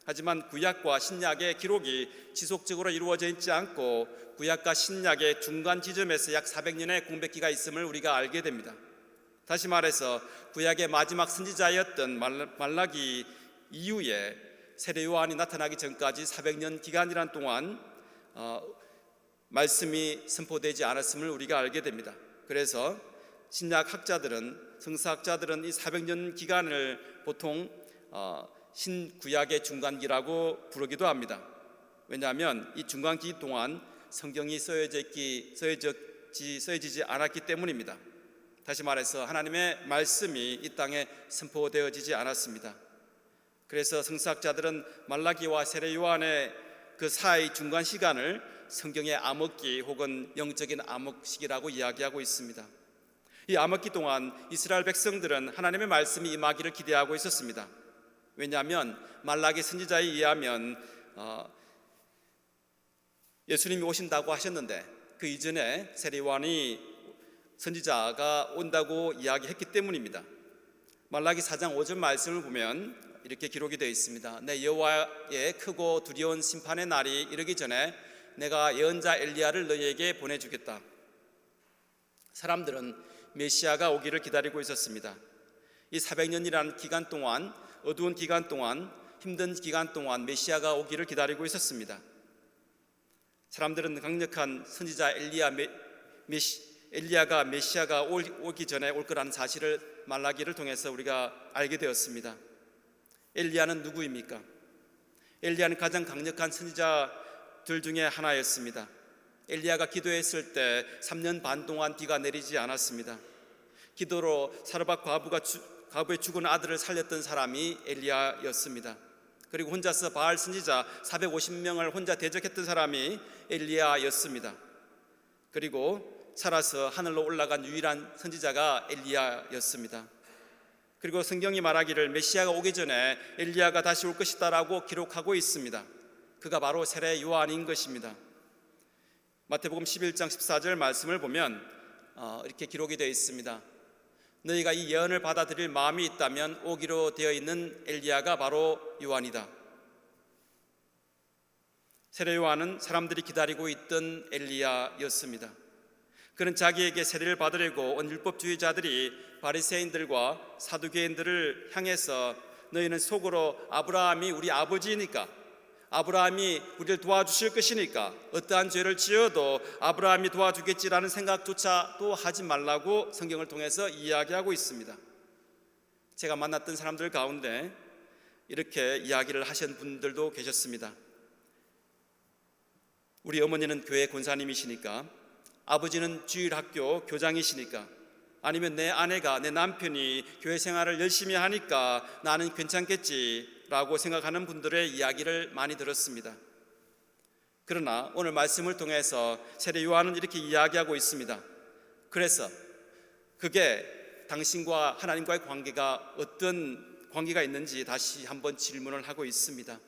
하지만 구약과 신약의 기록이 지속적으로 이루어져 있지 않고 구약과 신약의 중간 지점에서 약 400년의 공백기가 있음을 우리가 알게 됩니다. 다시 말해서 구약의 마지막 선지자였던 말라기 이후에 세례 요한이 나타나기 전까지 400년 기간이란 동안 말씀이 선포되지 않았음을 우리가 알게 됩니다. 그래서 신약 학자들은, 성서학자들은 이 400년 기간을 보통 신구약의 중간기라고 부르기도 합니다. 왜냐하면 이 중간기 동안 성경이 써여지지 않았기 때문입니다. 다시 말해서 하나님의 말씀이 이 땅에 선포되어지지 않았습니다. 그래서 성서학자들은 말라기와 세례 요한의 그 사이 중간 시간을 성경의 암흑기 혹은 영적인 암흑시기라고 이야기하고 있습니다. 이 암흑기 동안 이스라엘 백성들은 하나님의 말씀이 임하기를 기대하고 있었습니다. 왜냐하면 말라기 선지자에 의하면 예수님이 오신다고 하셨는데 그 이전에 세례 요한이 선지자가 온다고 이야기했기 때문입니다. 말라기 4장 5절 말씀을 보면 이렇게 기록이 되어 있습니다. 내 여호와의 크고 두려운 심판의 날이 이르기 전에 내가 예언자 엘리야를 너희에게 보내주겠다. 사람들은 메시아가 오기를 기다리고 있었습니다. 이 400년이라는 기간 동안, 어두운 기간 동안, 힘든 기간 동안 메시아가 오기를 기다리고 있었습니다. 사람들은 강력한 선지자 엘리야가 메시아가 오기 전에 올 거라는 사실을 말라기를 통해서 우리가 알게 되었습니다. 엘리야는 누구입니까? 엘리야는 가장 강력한 선지자들 중에 하나였습니다. 엘리야가 기도했을 때 3년 반 동안 비가 내리지 않았습니다. 기도로 사르밧 과부의 죽은 아들을 살렸던 사람이 엘리야였습니다. 그리고 혼자서 바알 선지자 450명을 혼자 대적했던 사람이 엘리야였습니다. 그리고 살아서 하늘로 올라간 유일한 선지자가 엘리야였습니다. 그리고 성경이 말하기를 메시아가 오기 전에 엘리야가 다시 올 것이다라고 기록하고 있습니다. 그가 바로 세례 요한인 것입니다. 마태복음 11장 14절 말씀을 보면 이렇게 기록이 되어 있습니다. 너희가 이 예언을 받아들일 마음이 있다면 오기로 되어 있는 엘리야가 바로 요한이다. 세례 요한은 사람들이 기다리고 있던 엘리야였습니다. 그는 자기에게 세례를 받으려고 온 율법주의자들이 바리새인들과 사두개인들을 향해서 너희는 속으로 아브라함이 우리 아버지니까, 아브라함이 우리를 도와주실 것이니까 어떠한 죄를 지어도 아브라함이 도와주겠지라는 생각조차도 하지 말라고 성경을 통해서 이야기하고 있습니다. 제가 만났던 사람들 가운데 이렇게 이야기를 하신 분들도 계셨습니다. 우리 어머니는 교회 권사님이시니까, 아버지는 주일학교 교장이시니까, 아니면 내 아내가, 내 남편이 교회 생활을 열심히 하니까 나는 괜찮겠지라고 생각하는 분들의 이야기를 많이 들었습니다. 그러나 오늘 말씀을 통해서 세례 요한은 이렇게 이야기하고 있습니다. 그래서 그게 당신과 하나님과의 관계가 어떤 관계가 있는지 다시 한번 질문을 하고 있습니다.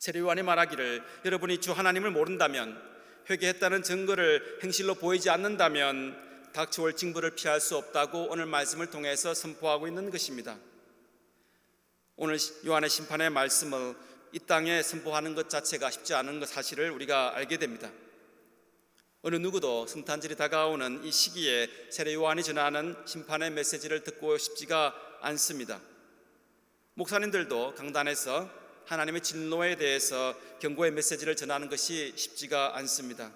세례 요한이 말하기를 여러분이 주 하나님을 모른다면, 회개했다는 증거를 행실로 보이지 않는다면 닥쳐올 징벌을 피할 수 없다고 오늘 말씀을 통해서 선포하고 있는 것입니다. 오늘 요한의 심판의 말씀을 이 땅에 선포하는 것 자체가 쉽지 않은 것 사실을 우리가 알게 됩니다. 어느 누구도 성탄절이 다가오는 이 시기에 세례 요한이 전하는 심판의 메시지를 듣고 싶지가 않습니다. 목사님들도 강단에서 하나님의 진노에 대해서 경고의 메시지를 전하는 것이 쉽지가 않습니다.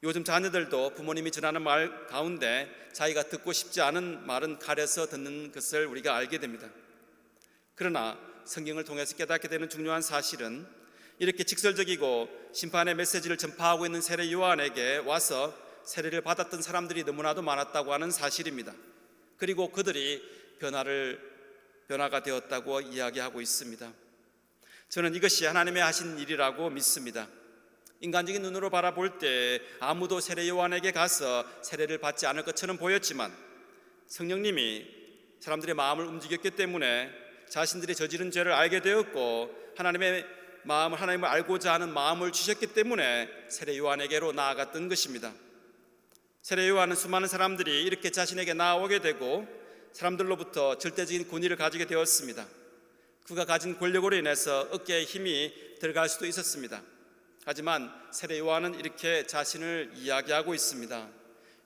요즘 자녀들도 부모님이 전하는 말 가운데 자기가 듣고 싶지 않은 말은 가려서 듣는 것을 우리가 알게 됩니다. 그러나 성경을 통해서 깨닫게 되는 중요한 사실은 이렇게 직설적이고 심판의 메시지를 전파하고 있는 세례 요한에게 와서 세례를 받았던 사람들이 너무나도 많았다고 하는 사실입니다. 그리고 그들이 변화가 되었다고 이야기하고 있습니다. 저는 이것이 하나님의 하신 일이라고 믿습니다. 인간적인 눈으로 바라볼 때 아무도 세례 요한에게 가서 세례를 받지 않을 것처럼 보였지만 성령님이 사람들의 마음을 움직였기 때문에 자신들이 저지른 죄를 알게 되었고 하나님의 마음을, 하나님을 알고자 하는 마음을 주셨기 때문에 세례 요한에게로 나아갔던 것입니다. 세례 요한은 수많은 사람들이 이렇게 자신에게 나아오게 되고 사람들로부터 절대적인 권위를 가지게 되었습니다. 그가 가진 권력으로 인해서 어깨에 힘이 들어갈 수도 있었습니다. 하지만 세례 요한은 이렇게 자신을 이야기하고 있습니다.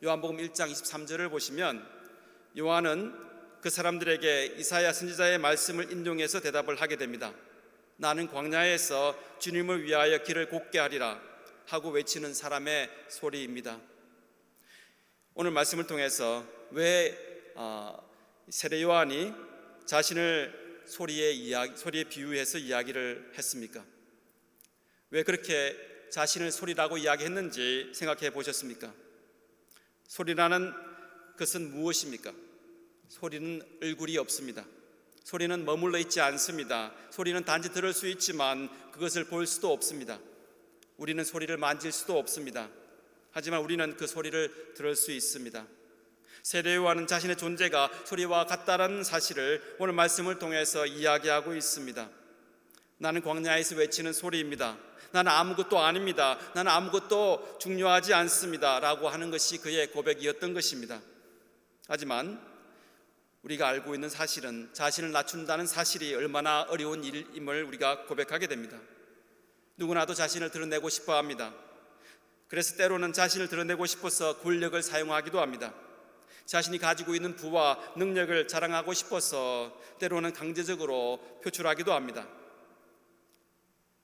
요한복음 1장 23절을 보시면 요한은 그 사람들에게 이사야 선지자의 말씀을 인용해서 대답을 하게 됩니다. 나는 광야에서 주님을 위하여 길을 곧게 하리라 하고 외치는 사람의 소리입니다. 오늘 말씀을 통해서 왜 세례 요한이 자신을 소리에 비유해서 이야기를 했습니까? 왜 그렇게 자신을 소리라고 이야기했는지 생각해 보셨습니까? 소리라는 것은 무엇입니까? 소리는 얼굴이 없습니다. 소리는 머물러 있지 않습니다. 소리는 단지 들을 수 있지만 그것을 볼 수도 없습니다. 우리는 소리를 만질 수도 없습니다. 하지만 우리는 그 소리를 들을 수 있습니다. 세례 요한은 자신의 존재가 소리와 같다라는 사실을 오늘 말씀을 통해서 이야기하고 있습니다. 나는 광야에서 외치는 소리입니다. 나는 아무것도 아닙니다. 나는 아무것도 중요하지 않습니다. 라고 하는 것이 그의 고백이었던 것입니다. 하지만 우리가 알고 있는 사실은 자신을 낮춘다는 사실이 얼마나 어려운 일임을 우리가 고백하게 됩니다. 누구나도 자신을 드러내고 싶어 합니다. 그래서 때로는 자신을 드러내고 싶어서 권력을 사용하기도 합니다. 자신이 가지고 있는 부와 능력을 자랑하고 싶어서 때로는 강제적으로 표출하기도 합니다.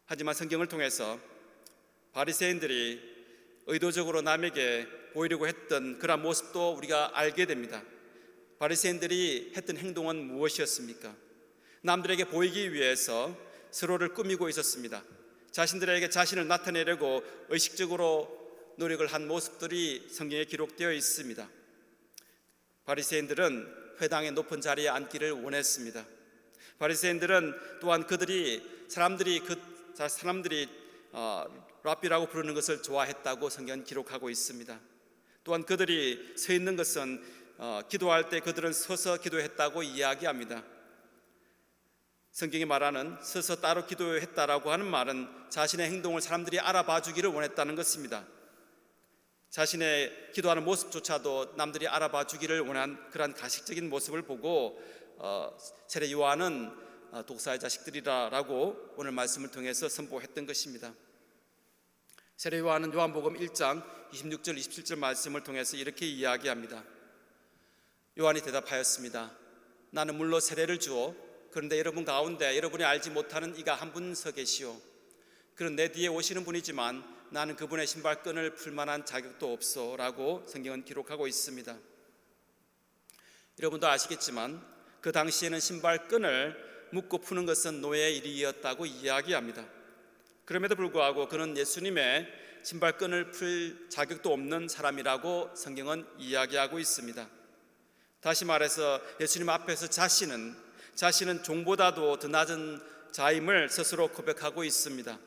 하지만 성경을 통해서 바리새인들이 의도적으로 남에게 보이려고 했던 그런 모습도 우리가 알게 됩니다. 바리새인들이 했던 행동은 무엇이었습니까? 남들에게 보이기 위해서 서로를 꾸미고 있었습니다. 자신들에게 자신을 나타내려고 의식적으로 노력을 한 모습들이 성경에 기록되어 있습니다. 바리새인들은 회당의 높은 자리에 앉기를 원했습니다. 바리새인들은 또한 사람들이 랍비라고 부르는 것을 좋아했다고 성경은 기록하고 있습니다. 또한 그들이 서 있는 것은 기도할 때 그들은 서서 기도했다고 이야기합니다. 성경이 말하는 서서 따로 기도했다라고 하는 말은 자신의 행동을 사람들이 알아봐 주기를 원했다는 것입니다. 자신의 기도하는 모습조차도 남들이 알아봐 주기를 원한 그러한 가식적인 모습을 보고 세례 요한은 독사의 자식들이라고 오늘 말씀을 통해서 선포했던 것입니다. 세례 요한은 요한복음 1장 26절 27절 말씀을 통해서 이렇게 이야기합니다. 요한이 대답하였습니다. 나는 물로 세례를 주어 그런데 여러분 가운데 여러분이 알지 못하는 이가 한 분 서 계시오. 그는 내 뒤에 오시는 분이지만 나는 그분의 신발끈을 풀 만한 자격도 없소 라고 성경은 기록하고 있습니다. 여러분도 아시겠지만 그 당시에는 신발끈을 묶고 푸는 것은 노예의 일이었다고 이야기합니다. 그럼에도 불구하고 그는 예수님의 신발끈을 풀 자격도 없는 사람이라고 성경은 이야기하고 있습니다. 다시 말해서 예수님 앞에서 자신은 종보다도 더 낮은 자임을 스스로 고백하고 있습니다.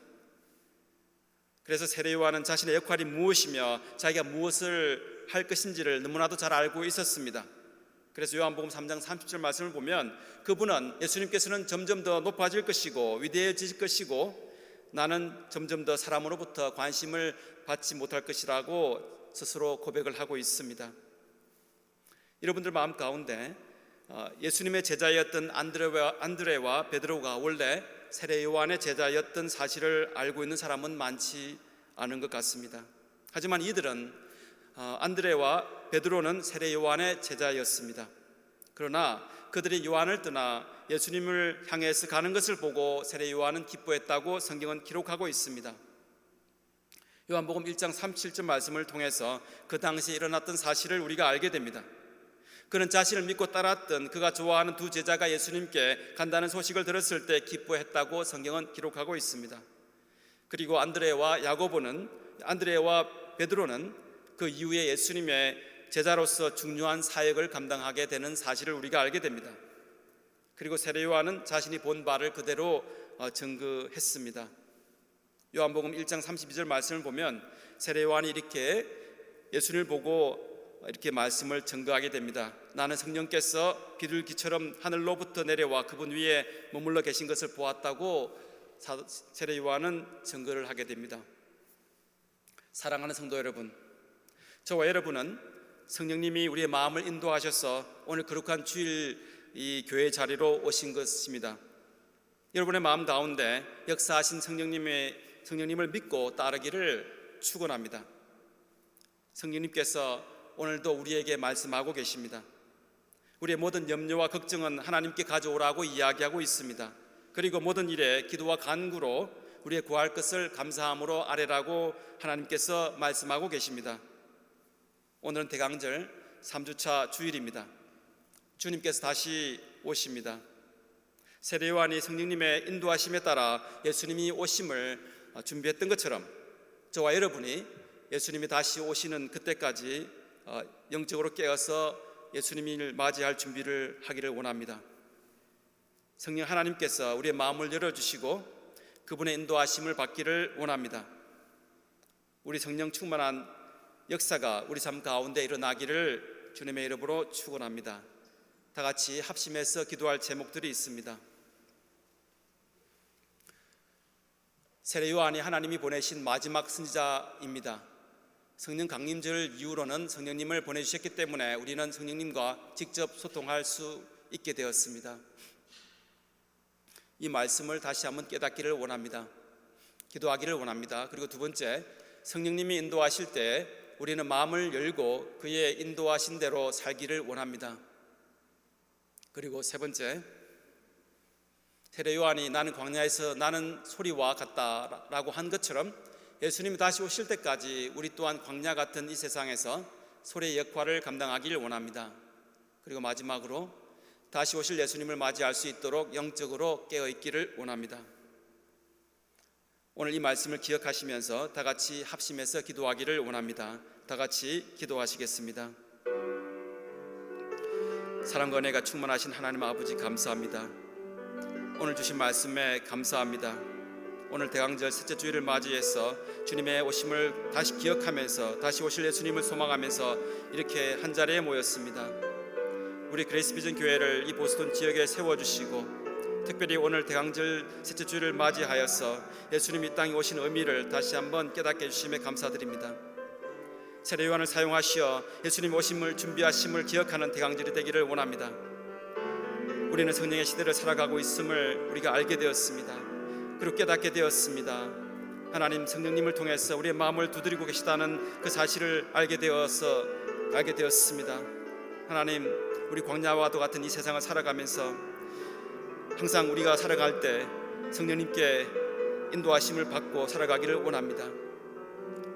그래서 세례 요한은 자신의 역할이 무엇이며 자기가 무엇을 할 것인지를 너무나도 잘 알고 있었습니다. 그래서 요한복음 3장 30절 말씀을 보면 그분은 예수님께서는 점점 더 높아질 것이고 위대해질 것이고 나는 점점 더 사람으로부터 관심을 받지 못할 것이라고 스스로 고백을 하고 있습니다. 여러분들 마음 가운데 예수님의 제자였던 안드레와 베드로가 원래 세례 요한의 제자였던 사실을 알고 있는 사람은 많지 않은 것 같습니다. 하지만 이들은 안드레와 베드로는 세례 요한의 제자였습니다. 그러나 그들이 요한을 떠나 예수님을 향해서 가는 것을 보고 세례 요한은 기뻐했다고 성경은 기록하고 있습니다. 요한복음 1장 37절 말씀을 통해서 그 당시에 일어났던 사실을 우리가 알게 됩니다. 그는 자신을 믿고 따랐던 그가 좋아하는 두 제자가 예수님께 간다는 소식을 들었을 때 기뻐했다고 성경은 기록하고 있습니다. 그리고 안드레와 베드로는 그 이후에 예수님의 제자로서 중요한 사역을 감당하게 되는 사실을 우리가 알게 됩니다. 그리고 세례 요한은 자신이 본 바를 그대로 증거했습니다. 요한복음 1장 32절 말씀을 보면 세례 요한이 이렇게 예수님을 보고 이렇게 말씀을 증거하게 됩니다. 나는 성령께서 비둘기처럼 하늘로부터 내려와 그분 위에 머물러 계신 것을 보았다고 세례 요한은 증거를 하게 됩니다. 사랑하는 성도 여러분, 저와 여러분은 성령님이 우리의 마음을 인도하셔서 오늘 거룩한 주일 이 교회 자리로 오신 것입니다. 여러분의 마음 가운데 역사하신 성령님을 믿고 따르기를 축원합니다. 성령님께서 오늘도 우리에게 말씀하고 계십니다. 우리의 모든 염려와 걱정은 하나님께 가져오라고 이야기하고 있습니다. 그리고 모든 일에 기도와 간구로 우리의 구할 것을 감사함으로 아뢰라고 하나님께서 말씀하고 계십니다. 오늘은 대강절 3주차 주일입니다. 주님께서 다시 오십니다. 세례 요한이 성령님의 인도하심에 따라 예수님이 오심을 준비했던 것처럼 저와 여러분이 예수님이 다시 오시는 그때까지 영적으로 깨어서 예수님을 맞이할 준비를 하기를 원합니다. 성령 하나님께서 우리의 마음을 열어주시고 그분의 인도하심을 받기를 원합니다. 우리 성령 충만한 역사가 우리 삶 가운데 일어나기를 주님의 이름으로 축원합니다. 다 같이 합심해서 기도할 제목들이 있습니다. 세례 요한이 하나님이 보내신 마지막 선지자입니다. 성령 강림절 이후로는 성령님을 보내주셨기 때문에 우리는 성령님과 직접 소통할 수 있게 되었습니다. 이 말씀을 다시 한번 깨닫기를 원합니다. 기도하기를 원합니다. 그리고 두 번째, 성령님이 인도하실 때 우리는 마음을 열고 그의 인도하신 대로 살기를 원합니다. 그리고 세 번째, 세례 요한이 나는 광야에서 나는 소리와 같다라고 한 것처럼 예수님이 다시 오실 때까지 우리 또한 광야 같은 이 세상에서 소리의 역할을 감당하기를 원합니다. 그리고 마지막으로 다시 오실 예수님을 맞이할 수 있도록 영적으로 깨어있기를 원합니다. 오늘 이 말씀을 기억하시면서 다 같이 합심해서 기도하기를 원합니다. 다 같이 기도하시겠습니다. 사랑과 은혜가 충만하신 하나님 아버지 감사합니다. 오늘 주신 말씀에 감사합니다. 오늘 대강절 셋째 주일을 맞이해서 주님의 오심을 다시 기억하면서 다시 오실 예수님을 소망하면서 이렇게 한자리에 모였습니다. 우리 그레이스 비전 교회를 이 보스턴 지역에 세워주시고 특별히 오늘 대강절 셋째 주일을 맞이하여서 예수님이 이 땅에 오신 의미를 다시 한번 깨닫게 해주심에 감사드립니다. 세례 요한을 사용하시어 예수님 오심을 준비하심을 기억하는 대강절이 되기를 원합니다. 우리는 성령의 시대를 살아가고 있음을 우리가 알게 되었습니다. 그리고 깨닫게 되었습니다. 하나님 성령님을 통해서 우리의 마음을 두드리고 계시다는 그 사실을 알게 되었습니다. 하나님, 우리 광야와도 같은 이 세상을 살아가면서 항상 우리가 살아갈 때 성령님께 인도하심을 받고 살아가기를 원합니다.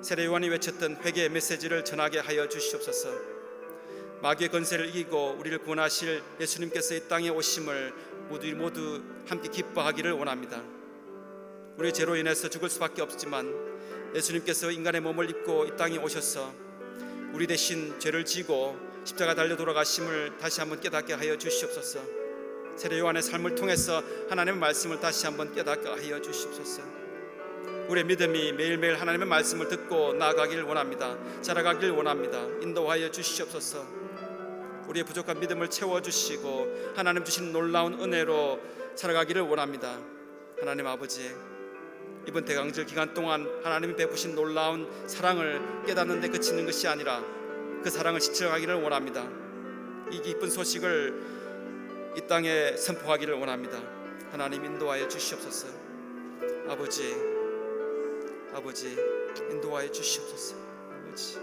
세례 요한이 외쳤던 회개의 메시지를 전하게 하여 주시옵소서. 마귀의 권세를 이기고 우리를 구원하실 예수님께서 이 땅에 오심을 모두 함께 기뻐하기를 원합니다. 우리의 죄로 인해서 죽을 수밖에 없지만 예수님께서 인간의 몸을 입고 이 땅에 오셔서 우리 대신 죄를 지고 십자가 달려 돌아가심을 다시 한번 깨닫게 하여 주시옵소서. 세례 요한의 삶을 통해서 하나님의 말씀을 다시 한번 깨닫게 하여 주시옵소서. 우리의 믿음이 매일매일 하나님의 말씀을 듣고 나아가길 원합니다. 자라가길 원합니다. 인도하여 주시옵소서. 우리의 부족한 믿음을 채워주시고 하나님 주신 놀라운 은혜로 살아가기를 원합니다. 하나님 아버지, 이번 대강절 기간 동안 하나님이 베푸신 놀라운 사랑을 깨닫는 데 그치는 것이 아니라 그 사랑을 지쳐가기를 원합니다. 이 기쁜 소식을 이 땅에 선포하기를 원합니다. 하나님 인도하여 주시옵소서. 아버지 인도하여 주시옵소서. 아버지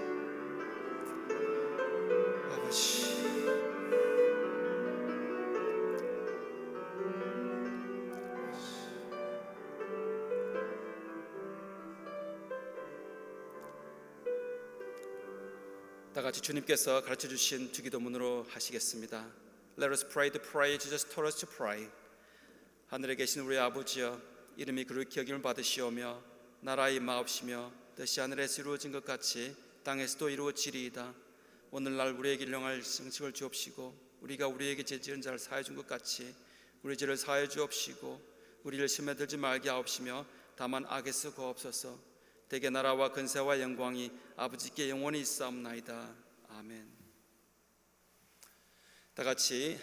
다 같이 주님께서 가르쳐 주신 주기도문으로 하시겠습니다. Let us pray the prayer Jesus told us to pray. 하늘에 계신 우리 아버지여, 이름이 그를 기억임을 받으시오며 나라의 마옵시며 뜻이 하늘에서 이루어진 것 같이 땅에서도 이루어지리이다. 오늘날 우리에게 일용할 양식을 주옵시고 우리가 우리에게 죄 지은 자를 사하여 준 것 같이 우리 죄를 사하여 주옵시고 우리를 시험에 들지 말게 하옵시며 다만 악에서 구하옵소서. 대개 나라와 근세와 영광이 아버지께 영원히 있사옵나이다. 아멘. 다 같이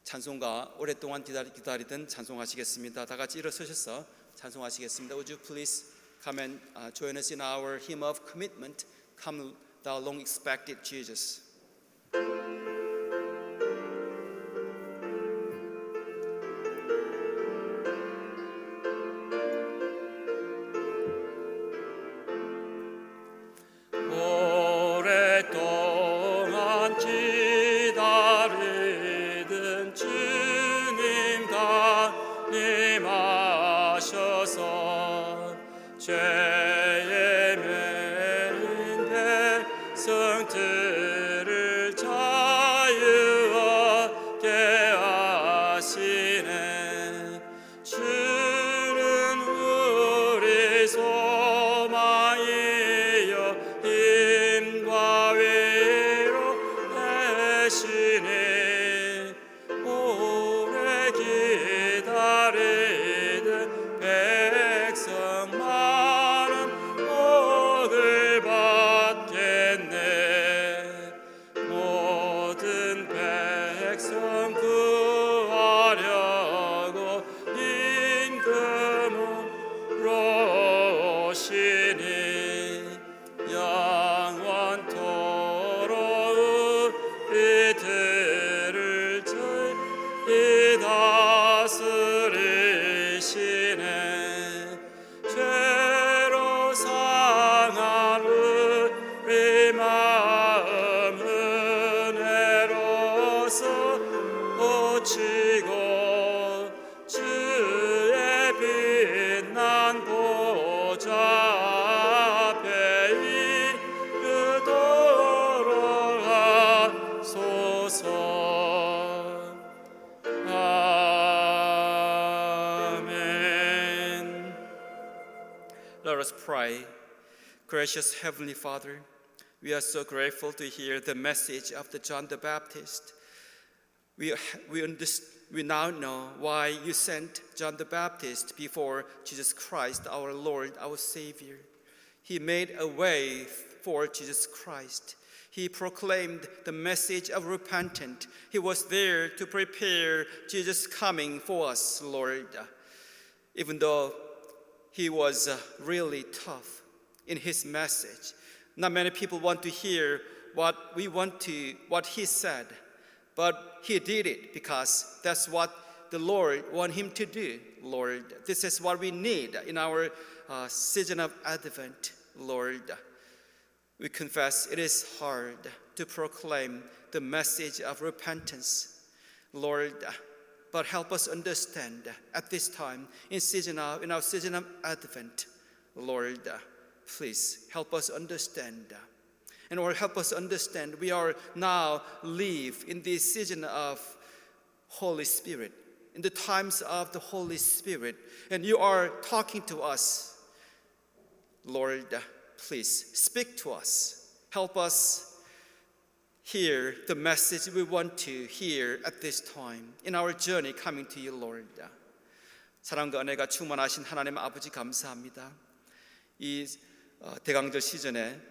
찬송가 오랫동안 기다리던 찬송하시겠습니다. 다 같이 일어서셔서 찬송하시겠습니다. Would you please come and join us in our hymn of commitment, Come Thou Long Expected Jesus. 오랫동안 기다리던 주님 강림하셔서 죄에 매인 백성들을 자유하게 하시네. 주는 우리 소망이여 힘과 위로 되시니 오래 기다리던 백성 많은 복을 받겠네. 모든 백성 구하려고 임금으로 오시니 영원토록 우리들을 저희 다스리시네. 죄로 상한 우리 마음 은혜로서 고치고 주의 빛난 보좌 앞에 이르도록 하소서. 아멘. Let us pray. Gracious Heavenly Father, we are so grateful to hear the message of the John the Baptist. We now know why you sent John the Baptist before Jesus Christ, our Lord, our Savior. He made a way for Jesus Christ. He proclaimed the message of repentance. He was there to prepare Jesus' coming for us, Lord. Even though he was really tough in his message, not many people want to hear what he said, but he did it because that's what the Lord want him to do, Lord. This is what we need in our season of Advent, Lord. We confess it is hard to proclaim the message of repentance, Lord, but help us understand at this time in our season of Advent, Lord. Please help us understand. And Lord, help us understand we are now live in this season of Holy Spirit, in the times of the Holy Spirit, and you are talking to us. Lord, please speak to us. Help us hear the message we want to hear at this time in our journey coming to you, Lord. 사랑과 은혜가 충만하신 하나님 아버지 감사합니다. 이 대강절 시즌에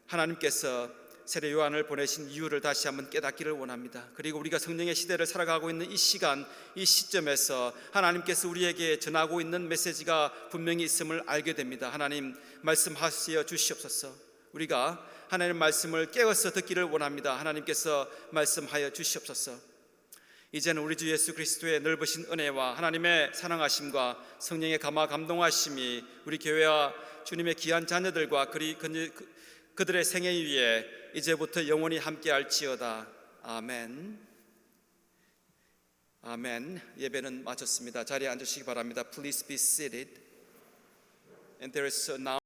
하나님께서 세례 요한을 보내신 이유를 다시 한번 깨닫기를 원합니다. 그리고 우리가 성령의 시대를 살아가고 있는 이 시간, 이 시점에서 하나님께서 우리에게 전하고 있는 메시지가 분명히 있음을 알게 됩니다. 하나님 말씀하시어 주시옵소서. 우리가 하나님의 말씀을 깨어서 듣기를 원합니다. 하나님께서 말씀하여 주시옵소서. 이제는 우리 주 예수 그리스도의 넓으신 은혜와 하나님의 사랑하심과 성령의 감화 감동하심이 우리 교회와 주님의 귀한 자녀들과 그들의 생애 위에 이제부터 영원히 함께할지어다. 아멘. 아멘. 예배는 마쳤습니다. 자리에 앉으시기 바랍니다. Please be seated. And there is now